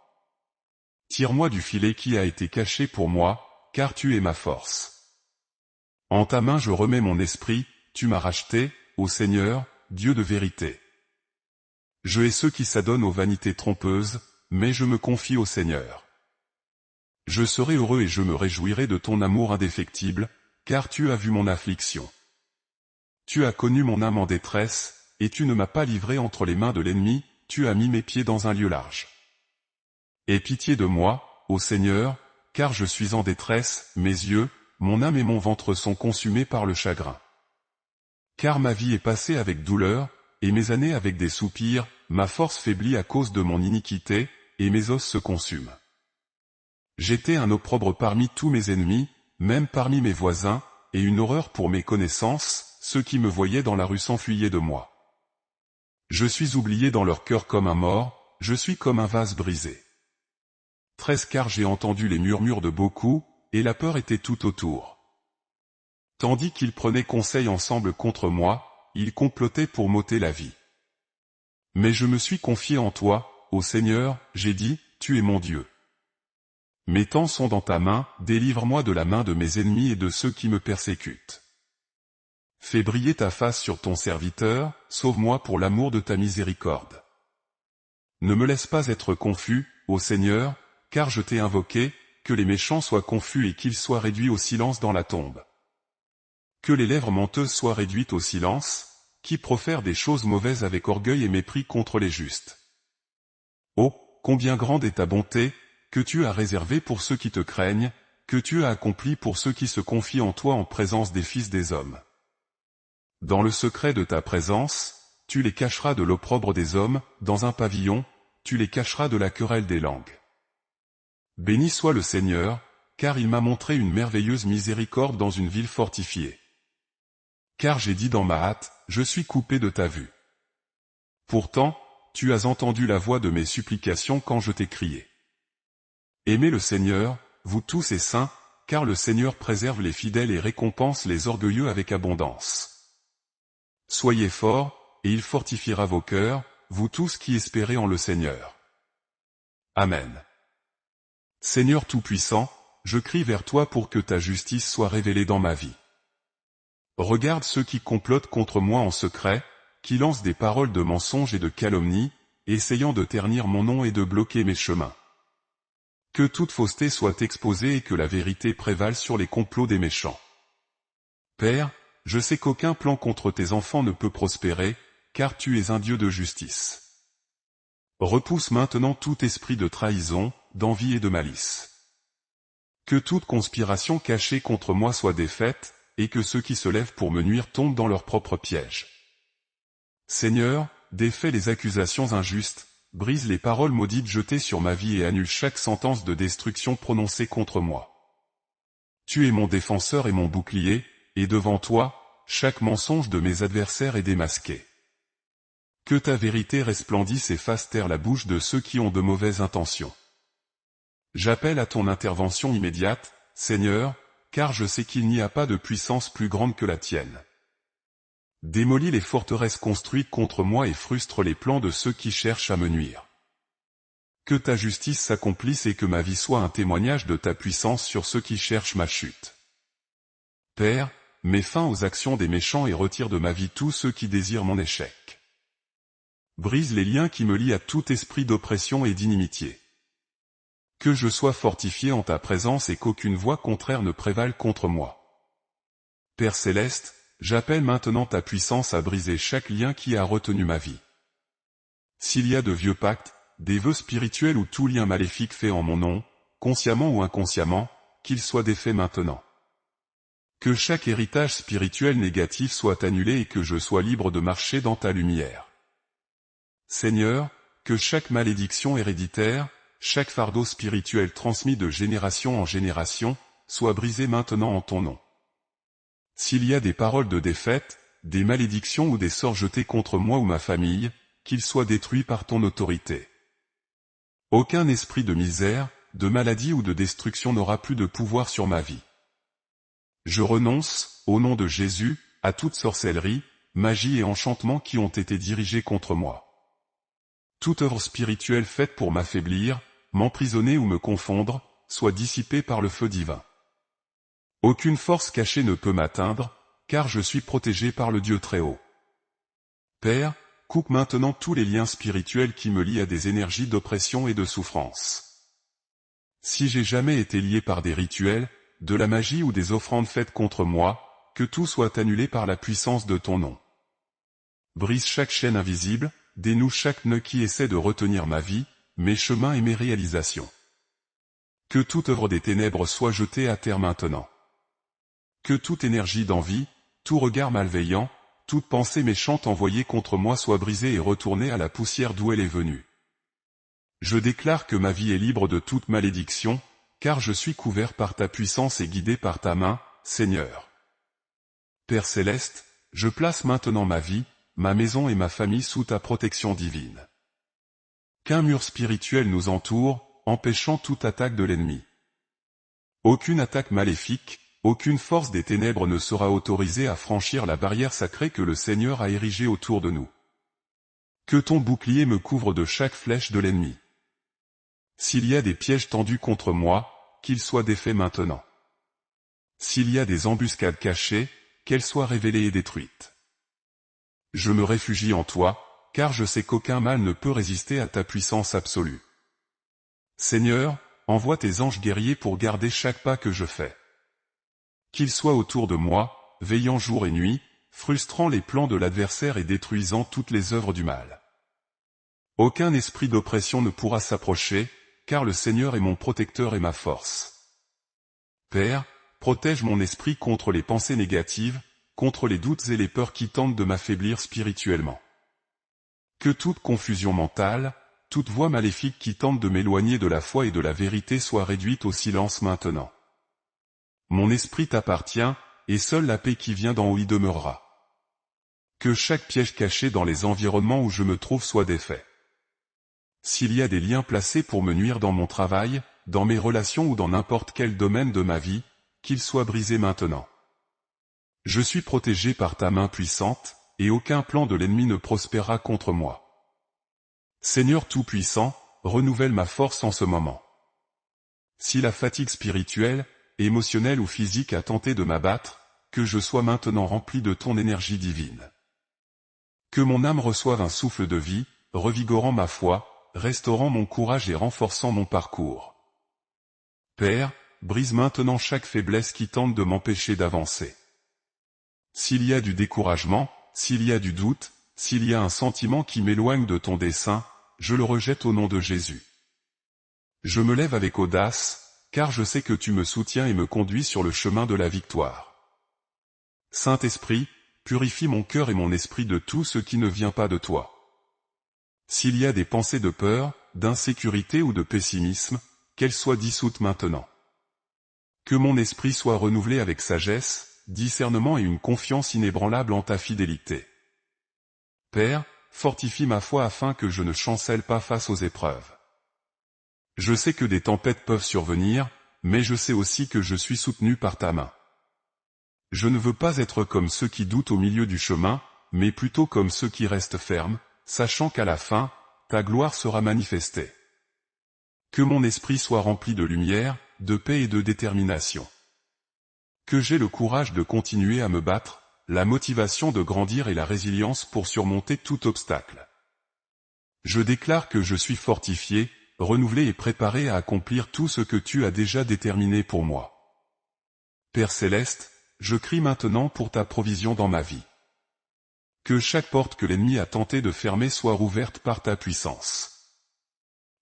Tire-moi du filet qui a été caché pour moi, car tu es ma force. En ta main je remets mon esprit, tu m'as racheté, ô Seigneur, Dieu de vérité. Je hais ceux qui s'adonnent aux vanités trompeuses, mais je me confie au Seigneur. Je serai heureux et je me réjouirai de ton amour indéfectible, car tu as vu mon affliction. Tu as connu mon âme en détresse, et tu ne m'as pas livré entre les mains de l'ennemi, tu as mis mes pieds dans un lieu large. Aie pitié de moi, ô Seigneur, car je suis en détresse, mes yeux, mon âme et mon ventre sont consumés par le chagrin. Car ma vie est passée avec douleur, et mes années avec des soupirs, ma force faiblit à cause de mon iniquité, et mes os se consument. J'étais un opprobre parmi tous mes ennemis, même parmi mes voisins, et une horreur pour mes connaissances, ceux qui me voyaient dans la rue s'enfuyaient de moi. Je suis oublié dans leur cœur comme un mort, je suis comme un vase brisé. 13 car j'ai entendu les murmures de beaucoup, et la peur était tout autour. Tandis qu'ils prenaient conseil ensemble contre moi, ils complotaient pour m'ôter la vie. Mais je me suis confié en toi, ô Seigneur, j'ai dit, tu es mon Dieu. Mes temps sont dans ta main, délivre-moi de la main de mes ennemis et de ceux qui me persécutent. Fais briller ta face sur ton serviteur, sauve-moi pour l'amour de ta miséricorde. Ne me laisse pas être confus, ô Seigneur, car je t'ai invoqué, que les méchants soient confus et qu'ils soient réduits au silence dans la tombe. Que les lèvres menteuses soient réduites au silence, qui profèrent des choses mauvaises avec orgueil et mépris contre les justes. Oh, combien grande est ta bonté, que tu as réservée pour ceux qui te craignent, que tu as accompli pour ceux qui se confient en toi en présence des fils des hommes. Dans le secret de ta présence, tu les cacheras de l'opprobre des hommes, dans un pavillon, tu les cacheras de la querelle des langues. Béni soit le Seigneur, car il m'a montré une merveilleuse miséricorde dans une ville fortifiée. Car j'ai dit dans ma hâte, je suis coupé de ta vue. Pourtant, tu as entendu la voix de mes supplications quand je t'ai crié. Aimez le Seigneur, vous tous et saints, car le Seigneur préserve les fidèles et récompense les orgueilleux avec abondance. Soyez forts, et il fortifiera vos cœurs, vous tous qui espérez en le Seigneur. Amen. Seigneur Tout-Puissant, je crie vers toi pour que ta justice soit révélée dans ma vie. Regarde ceux qui complotent contre moi en secret, qui lancent des paroles de mensonges et de calomnie, essayant de ternir mon nom et de bloquer mes chemins. Que toute fausseté soit exposée et que la vérité prévale sur les complots des méchants. Père, je sais qu'aucun plan contre tes enfants ne peut prospérer, car tu es un Dieu de justice. Repousse maintenant tout esprit de trahison, d'envie et de malice. Que toute conspiration cachée contre moi soit défaite, et que ceux qui se lèvent pour me nuire tombent dans leur propre piège. Seigneur, défais les accusations injustes, brise les paroles maudites jetées sur ma vie et annule chaque sentence de destruction prononcée contre moi. Tu es mon défenseur et mon bouclier, et devant toi, chaque mensonge de mes adversaires est démasqué. Que ta vérité resplendisse et fasse taire la bouche de ceux qui ont de mauvaises intentions. J'appelle à ton intervention immédiate, Seigneur, car je sais qu'il n'y a pas de puissance plus grande que la tienne. Démolis les forteresses construites contre moi et frustre les plans de ceux qui cherchent à me nuire. Que ta justice s'accomplisse et que ma vie soit un témoignage de ta puissance sur ceux qui cherchent ma chute. Père, mets fin aux actions des méchants et retire de ma vie tous ceux qui désirent mon échec. Brise les liens qui me lient à tout esprit d'oppression et d'inimitié. Que je sois fortifié en ta présence et qu'aucune voix contraire ne prévale contre moi. Père céleste, j'appelle maintenant ta puissance à briser chaque lien qui a retenu ma vie. S'il y a de vieux pactes, des vœux spirituels ou tout lien maléfique fait en mon nom, consciemment ou inconsciemment, qu'ils soient défaits maintenant. Que chaque héritage spirituel négatif soit annulé et que je sois libre de marcher dans ta lumière. Seigneur, que chaque malédiction héréditaire, chaque fardeau spirituel transmis de génération en génération, soit brisé maintenant en ton nom. S'il y a des paroles de défaite, des malédictions ou des sorts jetés contre moi ou ma famille, qu'ils soient détruits par ton autorité. Aucun esprit de misère, de maladie ou de destruction n'aura plus de pouvoir sur ma vie. Je renonce, au nom de Jésus, à toute sorcellerie, magie et enchantement qui ont été dirigés contre moi. Toute œuvre spirituelle faite pour m'affaiblir, m'emprisonner ou me confondre, soit dissipée par le feu divin. Aucune force cachée ne peut m'atteindre, car je suis protégé par le Dieu très haut. Père, coupe maintenant tous les liens spirituels qui me lient à des énergies d'oppression et de souffrance. Si j'ai jamais été lié par des rituels, de la magie ou des offrandes faites contre moi, que tout soit annulé par la puissance de ton nom. Brise chaque chaîne invisible, dénoue chaque nœud qui essaie de retenir ma vie, mes chemins et mes réalisations. Que toute œuvre des ténèbres soit jetée à terre maintenant. Que toute énergie d'envie, tout regard malveillant, toute pensée méchante envoyée contre moi soit brisée et retournée à la poussière d'où elle est venue. Je déclare que ma vie est libre de toute malédiction, car je suis couvert par ta puissance et guidé par ta main, Seigneur. Père céleste, je place maintenant ma vie, ma maison et ma famille sous ta protection divine. Qu'un mur spirituel nous entoure, empêchant toute attaque de l'ennemi. Aucune attaque maléfique, aucune force des ténèbres ne sera autorisée à franchir la barrière sacrée que le Seigneur a érigée autour de nous. Que ton bouclier me couvre de chaque flèche de l'ennemi. S'il y a des pièges tendus contre moi, qu'ils soient défaits maintenant. S'il y a des embuscades cachées, qu'elles soient révélées et détruites. Je me réfugie en toi, car je sais qu'aucun mal ne peut résister à ta puissance absolue. Seigneur, envoie tes anges guerriers pour garder chaque pas que je fais. Qu'ils soient autour de moi, veillant jour et nuit, frustrant les plans de l'adversaire et détruisant toutes les œuvres du mal. Aucun esprit d'oppression ne pourra s'approcher, car le Seigneur est mon protecteur et ma force. Père, protège mon esprit contre les pensées négatives, contre les doutes et les peurs qui tentent de m'affaiblir spirituellement. Que toute confusion mentale, toute voix maléfique qui tente de m'éloigner de la foi et de la vérité soit réduite au silence maintenant. Mon esprit t'appartient, et seule la paix qui vient d'en haut y demeurera. Que chaque piège caché dans les environnements où je me trouve soit défait. S'il y a des liens placés pour me nuire dans mon travail, dans mes relations ou dans n'importe quel domaine de ma vie, qu'ils soient brisés maintenant. Je suis protégé par ta main puissante, et aucun plan de l'ennemi ne prospérera contre moi. Seigneur Tout-Puissant, renouvelle ma force en ce moment. Si la fatigue spirituelle, émotionnelle ou physique a tenté de m'abattre, que je sois maintenant rempli de ton énergie divine. Que mon âme reçoive un souffle de vie, revigorant ma foi, restaurant mon courage et renforçant mon parcours. Père, brise maintenant chaque faiblesse qui tente de m'empêcher d'avancer. S'il y a du découragement, s'il y a du doute, s'il y a un sentiment qui m'éloigne de ton dessein, je le rejette au nom de Jésus. Je me lève avec audace, car je sais que tu me soutiens et me conduis sur le chemin de la victoire. Saint-Esprit, purifie mon cœur et mon esprit de tout ce qui ne vient pas de toi. S'il y a des pensées de peur, d'insécurité ou de pessimisme, qu'elles soient dissoutes maintenant. Que mon esprit soit renouvelé avec sagesse, discernement et une confiance inébranlable en ta fidélité. Père, fortifie ma foi afin que je ne chancelle pas face aux épreuves. Je sais que des tempêtes peuvent survenir, mais je sais aussi que je suis soutenu par ta main. Je ne veux pas être comme ceux qui doutent au milieu du chemin, mais plutôt comme ceux qui restent fermes, sachant qu'à la fin, ta gloire sera manifestée. Que mon esprit soit rempli de lumière, de paix et de détermination. Que j'aie le courage de continuer à me battre, la motivation de grandir et la résilience pour surmonter tout obstacle. Je déclare que je suis fortifié, renouvelé et préparé à accomplir tout ce que tu as déjà déterminé pour moi. Père Céleste, je crie maintenant pour ta provision dans ma vie. Que chaque porte que l'ennemi a tenté de fermer soit rouverte par ta puissance.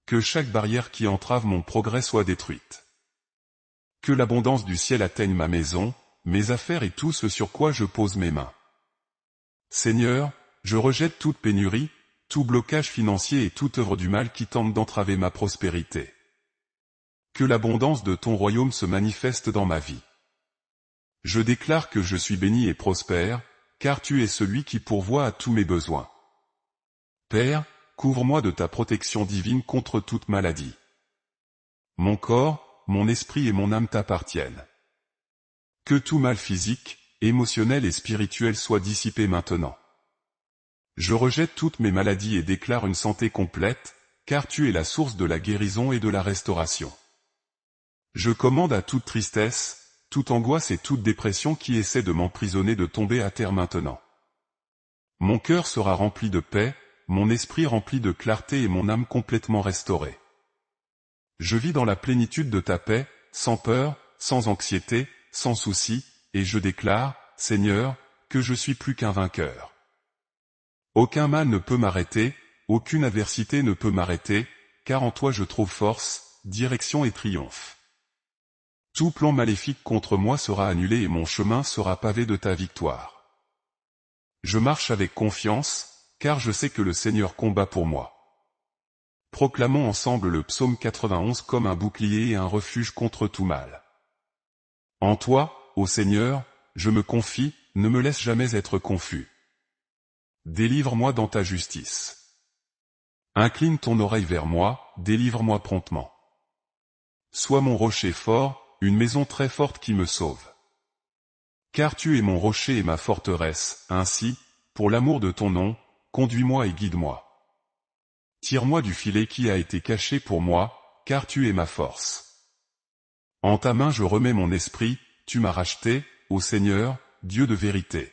Que chaque barrière qui entrave mon progrès soit détruite. Que l'abondance du ciel atteigne ma maison, mes affaires et tout ce sur quoi je pose mes mains. Seigneur, je rejette toute pénurie, tout blocage financier et toute œuvre du mal qui tente d'entraver ma prospérité. Que l'abondance de ton royaume se manifeste dans ma vie. Je déclare que je suis béni et prospère, car tu es celui qui pourvoit à tous mes besoins. Père, couvre-moi de ta protection divine contre toute maladie. Mon corps, mon esprit et mon âme t'appartiennent. Que tout mal physique, émotionnel et spirituel soit dissipé maintenant. Je rejette toutes mes maladies et déclare une santé complète, car tu es la source de la guérison et de la restauration. Je commande à toute tristesse, toute angoisse et toute dépression qui essaie de m'emprisonner de tomber à terre maintenant. Mon cœur sera rempli de paix, mon esprit rempli de clarté et mon âme complètement restaurée. Je vis dans la plénitude de ta paix, sans peur, sans anxiété, sans souci, et je déclare, Seigneur, que je suis plus qu'un vainqueur. Aucun mal ne peut m'arrêter, aucune adversité ne peut m'arrêter, car en toi je trouve force, direction et triomphe. Tout plan maléfique contre moi sera annulé et mon chemin sera pavé de ta victoire. Je marche avec confiance, car je sais que le Seigneur combat pour moi. Proclamons ensemble le psaume 91 comme un bouclier et un refuge contre tout mal. En toi, ô Seigneur, je me confie, ne me laisse jamais être confus. Délivre-moi dans ta justice. Incline ton oreille vers moi, délivre-moi promptement. Sois mon rocher fort, une maison très forte qui me sauve. Car tu es mon rocher et ma forteresse, ainsi, pour l'amour de ton nom, conduis-moi et guide-moi. Tire-moi du filet qui a été caché pour moi, car tu es ma force. En ta main je remets mon esprit, tu m'as racheté, ô Seigneur, Dieu de vérité.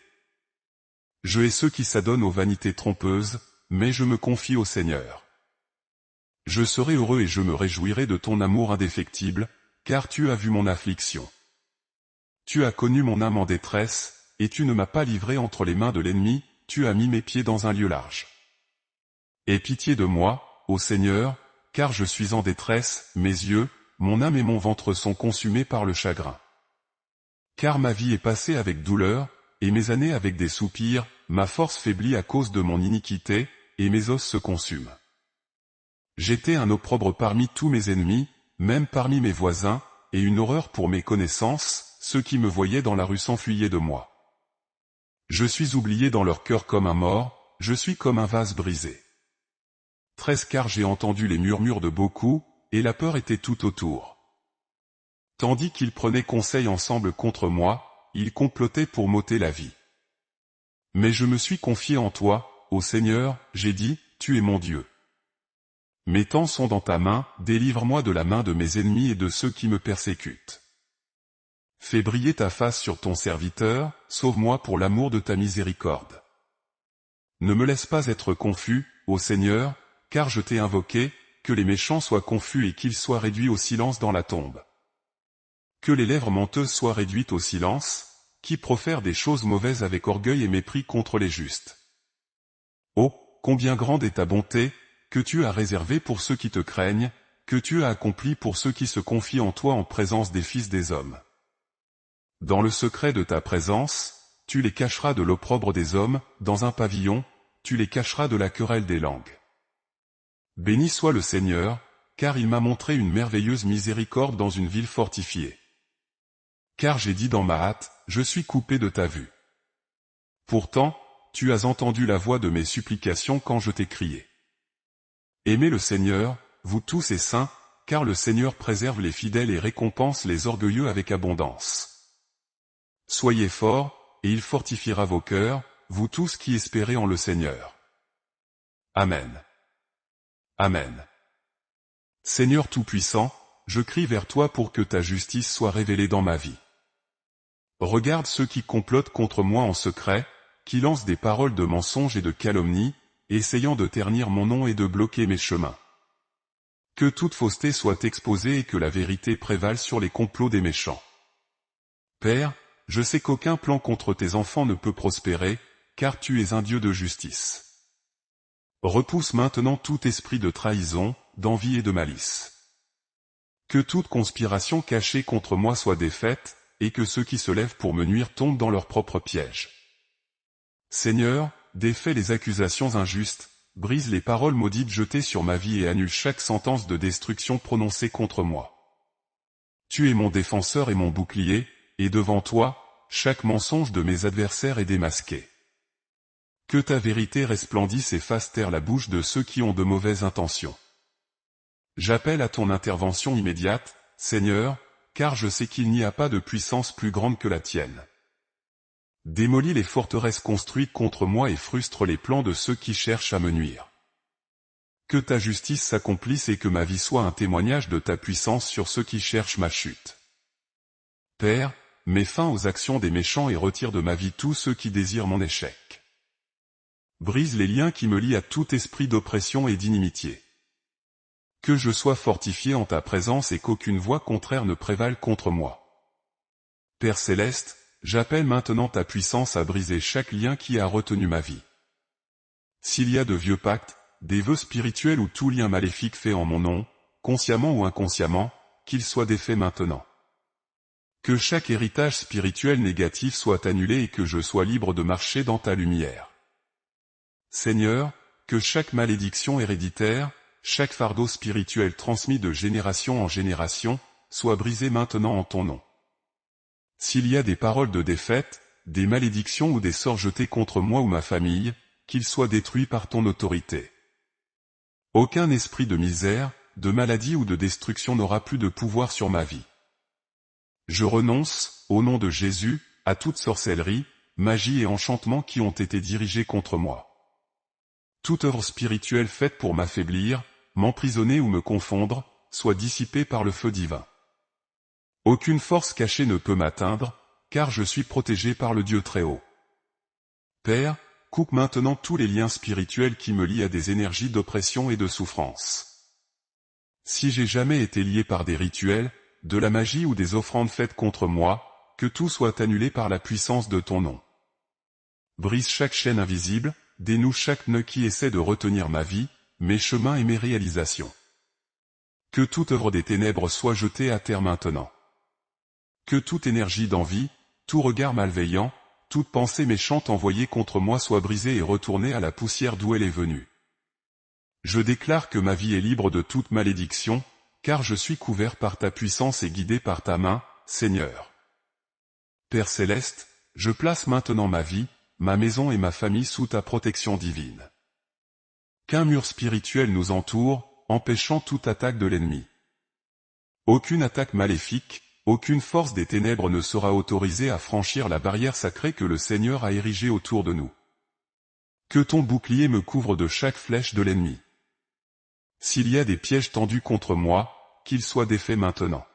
Je hais ceux qui s'adonnent aux vanités trompeuses, mais je me confie au Seigneur. Je serai heureux et je me réjouirai de ton amour indéfectible, car tu as vu mon affliction. Tu as connu mon âme en détresse, et tu ne m'as pas livré entre les mains de l'ennemi, tu as mis mes pieds dans un lieu large. Aie pitié de moi, ô Seigneur, car je suis en détresse, mes yeux, mon âme et mon ventre sont consumés par le chagrin. Car ma vie est passée avec douleur, et mes années avec des soupirs, ma force faiblit à cause de mon iniquité, et mes os se consument. J'étais un opprobre parmi tous mes ennemis, même parmi mes voisins, et une horreur pour mes connaissances, ceux qui me voyaient dans la rue s'enfuyaient de moi. Je suis oublié dans leur cœur comme un mort, je suis comme un vase brisé. 13 car j'ai entendu les murmures de beaucoup, et la peur était tout autour. Tandis qu'ils prenaient conseil ensemble contre moi, ils complotaient pour m'ôter la vie. Mais je me suis confié en toi, ô Seigneur, j'ai dit, tu es mon Dieu. Mes temps sont dans ta main, délivre-moi de la main de mes ennemis et de ceux qui me persécutent. Fais briller ta face sur ton serviteur, sauve-moi pour l'amour de ta miséricorde. Ne me laisse pas être confus, ô Seigneur, car je t'ai invoqué, que les méchants soient confus et qu'ils soient réduits au silence dans la tombe. Que les lèvres menteuses soient réduites au silence, qui profèrent des choses mauvaises avec orgueil et mépris contre les justes. Oh, combien grande est ta bonté, que tu as réservée pour ceux qui te craignent, que tu as accompli pour ceux qui se confient en toi en présence des fils des hommes. Dans le secret de ta présence, tu les cacheras de l'opprobre des hommes, dans un pavillon, tu les cacheras de la querelle des langues. Béni soit le Seigneur, car il m'a montré une merveilleuse miséricorde dans une ville fortifiée. Car j'ai dit dans ma hâte, je suis coupé de ta vue. Pourtant, tu as entendu la voix de mes supplications quand je t'ai crié. Aimez le Seigneur, vous tous et saints, car le Seigneur préserve les fidèles et récompense les orgueilleux avec abondance. Soyez forts, et il fortifiera vos cœurs, vous tous qui espérez en le Seigneur. Amen. Amen. Seigneur Tout-Puissant, je crie vers toi pour que ta justice soit révélée dans ma vie. Regarde ceux qui complotent contre moi en secret, qui lancent des paroles de mensonges et de calomnie, essayant de ternir mon nom et de bloquer mes chemins. Que toute fausseté soit exposée et que la vérité prévale sur les complots des méchants. Père, je sais qu'aucun plan contre tes enfants ne peut prospérer, car tu es un Dieu de justice. Repousse maintenant tout esprit de trahison, d'envie et de malice. Que toute conspiration cachée contre moi soit défaite, et que ceux qui se lèvent pour me nuire tombent dans leur propre piège. Seigneur, défais les accusations injustes, brise les paroles maudites jetées sur ma vie et annule chaque sentence de destruction prononcée contre moi. Tu es mon défenseur et mon bouclier, et devant toi, chaque mensonge de mes adversaires est démasqué. Que ta vérité resplendisse et fasse taire la bouche de ceux qui ont de mauvaises intentions. J'appelle à ton intervention immédiate, Seigneur, car je sais qu'il n'y a pas de puissance plus grande que la tienne. Démolis les forteresses construites contre moi et frustre les plans de ceux qui cherchent à me nuire. Que ta justice s'accomplisse et que ma vie soit un témoignage de ta puissance sur ceux qui cherchent ma chute. Père, mets fin aux actions des méchants et retire de ma vie tous ceux qui désirent mon échec. Brise les liens qui me lient à tout esprit d'oppression et d'inimitié. Que je sois fortifié en ta présence et qu'aucune voix contraire ne prévale contre moi. Père céleste, j'appelle maintenant ta puissance à briser chaque lien qui a retenu ma vie. S'il y a de vieux pactes, des vœux spirituels ou tout lien maléfique fait en mon nom, consciemment ou inconsciemment, qu'ils soient défaits maintenant. Que chaque héritage spirituel négatif soit annulé et que je sois libre de marcher dans ta lumière. Seigneur, que chaque malédiction héréditaire, chaque fardeau spirituel transmis de génération en génération, soit brisé maintenant en ton nom. S'il y a des paroles de défaite, des malédictions ou des sorts jetés contre moi ou ma famille, qu'ils soient détruits par ton autorité. Aucun esprit de misère, de maladie ou de destruction n'aura plus de pouvoir sur ma vie. Je renonce, au nom de Jésus, à toute sorcellerie, magie et enchantement qui ont été dirigés contre moi. Toute œuvre spirituelle faite pour m'affaiblir, m'emprisonner ou me confondre, soit dissipée par le feu divin. Aucune force cachée ne peut m'atteindre, car je suis protégé par le Dieu Très-Haut. Père, coupe maintenant tous les liens spirituels qui me lient à des énergies d'oppression et de souffrance. Si j'ai jamais été lié par des rituels, de la magie ou des offrandes faites contre moi, que tout soit annulé par la puissance de ton nom. Brise chaque chaîne invisible, dénoue chaque nœud qui essaie de retenir ma vie, mes chemins et mes réalisations. Que toute œuvre des ténèbres soit jetée à terre maintenant. Que toute énergie d'envie, tout regard malveillant, toute pensée méchante envoyée contre moi soit brisée et retournée à la poussière d'où elle est venue. Je déclare que ma vie est libre de toute malédiction, car je suis couvert par ta puissance et guidé par ta main, Seigneur. Père céleste, je place maintenant ma vie, ma maison et ma famille sous ta protection divine. Qu'un mur spirituel nous entoure, empêchant toute attaque de l'ennemi. Aucune attaque maléfique, aucune force des ténèbres ne sera autorisée à franchir la barrière sacrée que le Seigneur a érigée autour de nous. Que ton bouclier me couvre de chaque flèche de l'ennemi. S'il y a des pièges tendus contre moi, qu'ils soient défaits maintenant.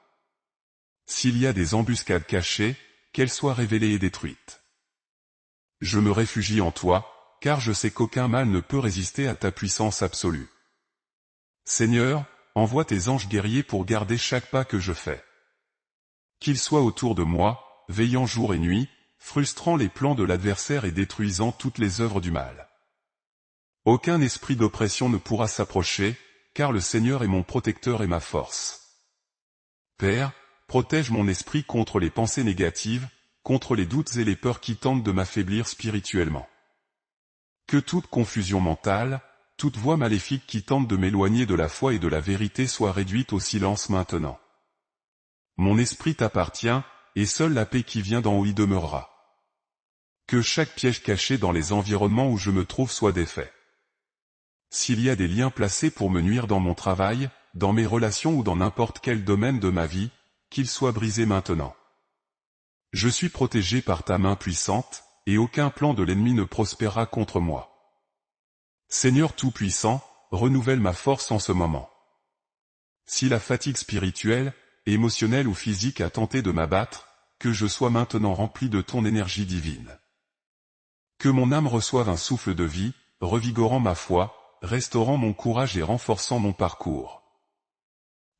S'il y a des embuscades cachées, qu'elles soient révélées et détruites. Je me réfugie en toi, car je sais qu'aucun mal ne peut résister à ta puissance absolue. Seigneur, envoie tes anges guerriers pour garder chaque pas que je fais. Qu'il soit autour de moi, veillant jour et nuit, frustrant les plans de l'adversaire et détruisant toutes les œuvres du mal. Aucun esprit d'oppression ne pourra s'approcher, car le Seigneur est mon protecteur et ma force. Père, protège mon esprit contre les pensées négatives, contre les doutes et les peurs qui tentent de m'affaiblir spirituellement. Que toute confusion mentale, toute voix maléfique qui tente de m'éloigner de la foi et de la vérité soit réduite au silence maintenant. Mon esprit t'appartient, et seule la paix qui vient d'en haut y demeurera. Que chaque piège caché dans les environnements où je me trouve soit défait. S'il y a des liens placés pour me nuire dans mon travail, dans mes relations ou dans n'importe quel domaine de ma vie, qu'ils soient brisés maintenant. Je suis protégé par ta main puissante, et aucun plan de l'ennemi ne prospérera contre moi. Seigneur Tout-Puissant, renouvelle ma force en ce moment. Si la fatigue spirituelle, émotionnelle ou physique a tenté de m'abattre, que je sois maintenant rempli de ton énergie divine. Que mon âme reçoive un souffle de vie, revigorant ma foi, restaurant mon courage et renforçant mon parcours.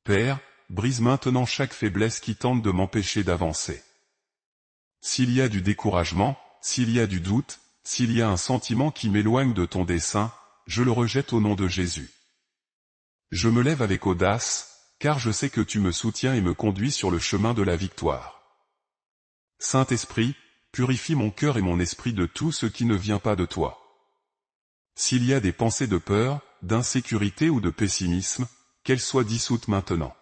Père, brise maintenant chaque faiblesse qui tente de m'empêcher d'avancer. S'il y a du découragement, s'il y a du doute, s'il y a un sentiment qui m'éloigne de ton dessein, je le rejette au nom de Jésus. Je me lève avec audace, car je sais que tu me soutiens et me conduis sur le chemin de la victoire. Saint-Esprit, purifie mon cœur et mon esprit de tout ce qui ne vient pas de toi. S'il y a des pensées de peur, d'insécurité ou de pessimisme, qu'elles soient dissoutes maintenant.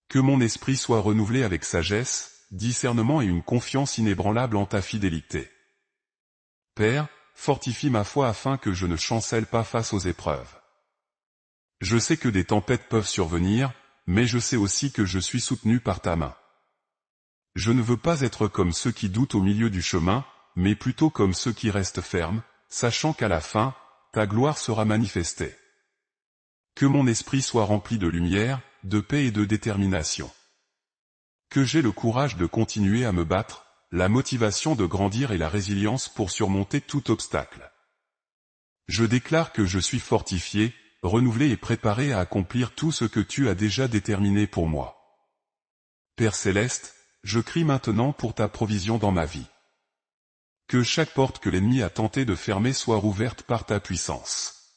Que mon esprit soit renouvelé avec sagesse, discernement et une confiance inébranlable en ta fidélité. Père, fortifie ma foi afin que je ne chancelle pas face aux épreuves. Je sais que des tempêtes peuvent survenir, mais je sais aussi que je suis soutenu par ta main. Je ne veux pas être comme ceux qui doutent au milieu du chemin, mais plutôt comme ceux qui restent fermes, sachant qu'à la fin, ta gloire sera manifestée. Que mon esprit soit rempli de lumière, de paix et de détermination. Que j'aie le courage de continuer à me battre, la motivation de grandir et la résilience pour surmonter tout obstacle. Je déclare que je suis fortifié, renouvelé et préparé à accomplir tout ce que tu as déjà déterminé pour moi. Père Céleste, je crie maintenant pour ta provision dans ma vie. Que chaque porte que l'ennemi a tenté de fermer soit rouverte par ta puissance.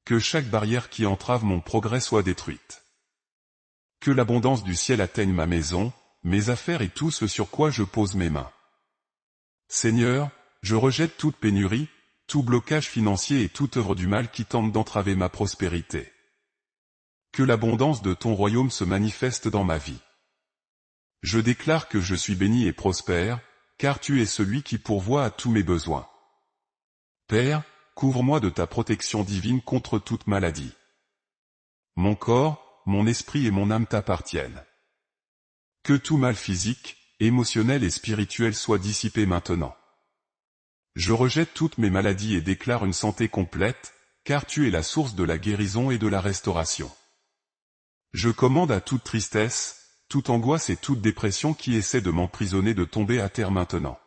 Que chaque barrière qui entrave mon progrès soit détruite. Que l'abondance du ciel atteigne ma maison, mes affaires et tout ce sur quoi je pose mes mains. Seigneur, je rejette toute pénurie, tout blocage financier et toute œuvre du mal qui tente d'entraver ma prospérité. Que l'abondance de ton royaume se manifeste dans ma vie. Je déclare que je suis béni et prospère, car tu es celui qui pourvoit à tous mes besoins. Père, couvre-moi de ta protection divine contre toute maladie. Mon corps, mon esprit et mon âme t'appartiennent. Que tout mal physique, émotionnel et spirituel soit dissipé maintenant. Je rejette toutes mes maladies et déclare une santé complète, car tu es la source de la guérison et de la restauration. Je commande à toute tristesse, toute angoisse et toute dépression qui essaie de m'emprisonner de tomber à terre maintenant.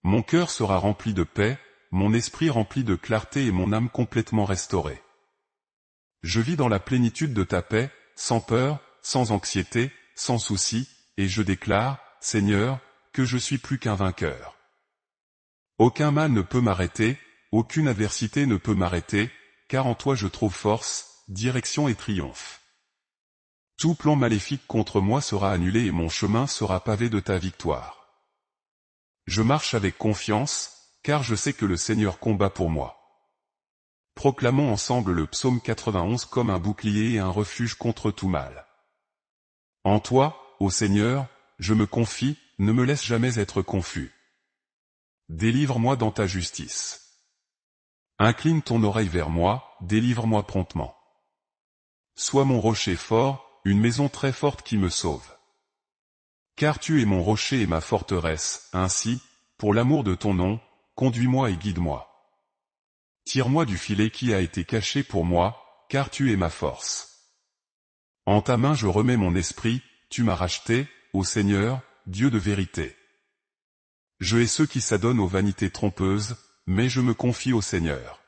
Mon cœur sera rempli de paix, mon esprit rempli de clarté et mon âme complètement restaurée. Je vis dans la plénitude de ta paix, sans peur, sans anxiété, sans souci, et je déclare, Seigneur, que je suis plus qu'un vainqueur. Aucun mal ne peut m'arrêter, aucune adversité ne peut m'arrêter, car en toi je trouve force, direction et triomphe. Tout plan maléfique contre moi sera annulé et mon chemin sera pavé de ta victoire. Je marche avec confiance, car je sais que le Seigneur combat pour moi. Proclamons ensemble le psaume 91 comme un bouclier et un refuge contre tout mal. En toi, ô Seigneur, je me confie, ne me laisse jamais être confus. Délivre-moi dans ta justice. Incline ton oreille vers moi, délivre-moi promptement. Sois mon rocher fort, une maison très forte qui me sauve. Car tu es mon rocher et ma forteresse, ainsi, pour l'amour de ton nom, conduis-moi et guide-moi. Tire-moi du filet qui a été caché pour moi, car tu es ma force. En ta main je remets mon esprit, tu m'as racheté, ô Seigneur, Dieu de vérité. Je hais ceux qui s'adonnent aux vanités trompeuses, mais je me confie au Seigneur.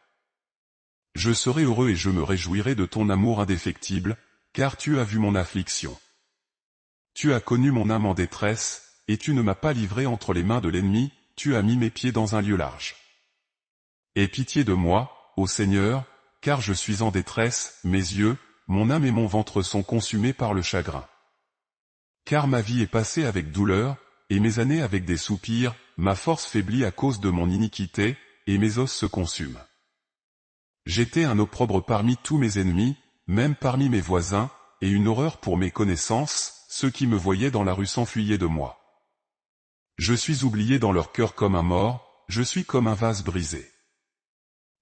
Je serai heureux et je me réjouirai de ton amour indéfectible, car tu as vu mon affliction. Tu as connu mon âme en détresse, et tu ne m'as pas livré entre les mains de l'ennemi, tu as mis mes pieds dans un lieu large. Aie pitié de moi, ô Seigneur, car je suis en détresse, mes yeux, mon âme et mon ventre sont consumés par le chagrin. Car ma vie est passée avec douleur, et mes années avec des soupirs, ma force faiblit à cause de mon iniquité, et mes os se consument. J'étais un opprobre parmi tous mes ennemis, même parmi mes voisins, et une horreur pour mes connaissances, ceux qui me voyaient dans la rue s'enfuyaient de moi. Je suis oublié dans leur cœur comme un mort, je suis comme un vase brisé.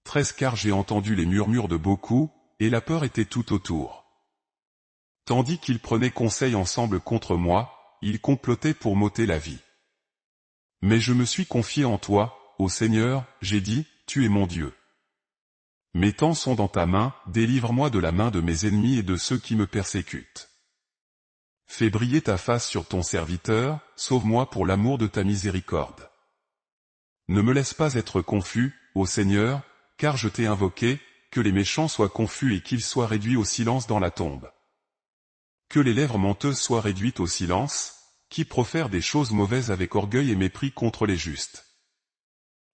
13 Car j'ai entendu les murmures de beaucoup, et la peur était tout autour. Tandis qu'ils prenaient conseil ensemble contre moi, ils complotaient pour m'ôter la vie. Mais je me suis confié en toi, ô Seigneur, j'ai dit, tu es mon Dieu. Mes temps sont dans ta main, délivre-moi de la main de mes ennemis et de ceux qui me persécutent. Fais briller ta face sur ton serviteur, sauve-moi pour l'amour de ta miséricorde. Ne me laisse pas être confus, ô Seigneur, car je t'ai invoqué, que les méchants soient confus et qu'ils soient réduits au silence dans la tombe. Que les lèvres menteuses soient réduites au silence, qui profèrent des choses mauvaises avec orgueil et mépris contre les justes.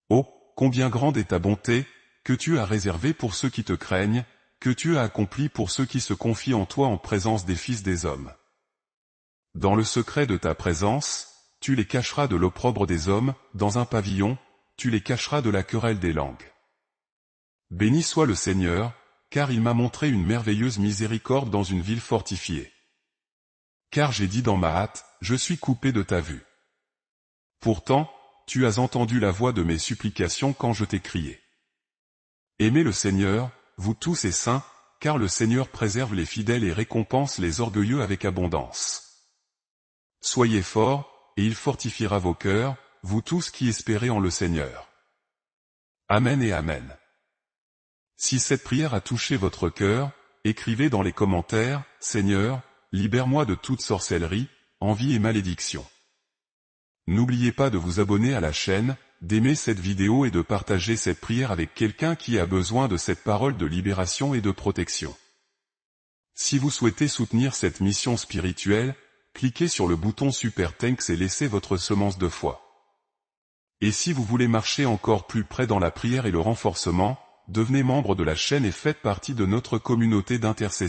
Oh, combien grande est ta bonté, que tu as réservée pour ceux qui te craignent, que tu as accompli pour ceux qui se confient en toi en présence des fils des hommes. Dans le secret de ta présence, tu les cacheras de l'opprobre des hommes, dans un pavillon, tu les cacheras de la querelle des langues. Béni soit le Seigneur, car il m'a montré une merveilleuse miséricorde dans une ville fortifiée. Car j'ai dit dans ma hâte, je suis coupé de ta vue. Pourtant, tu as entendu la voix de mes supplications quand je t'ai crié. Aimez le Seigneur, vous tous et saints, car le Seigneur préserve les fidèles et récompense les orgueilleux avec abondance. Soyez forts, et il fortifiera vos cœurs, vous tous qui espérez en le Seigneur. Amen et Amen. Si cette prière a touché votre cœur, écrivez dans les commentaires, Seigneur, libère-moi de toute sorcellerie, envie et malédiction. N'oubliez pas de vous abonner à la chaîne, d'aimer cette vidéo et de partager cette prière avec quelqu'un qui a besoin de cette parole de libération et de protection. Si vous souhaitez soutenir cette mission spirituelle, cliquez sur le bouton Super Thanks et laissez votre semence de foi. Et si vous voulez marcher encore plus près dans la prière et le renforcement, devenez membre de la chaîne et faites partie de notre communauté d'intercession.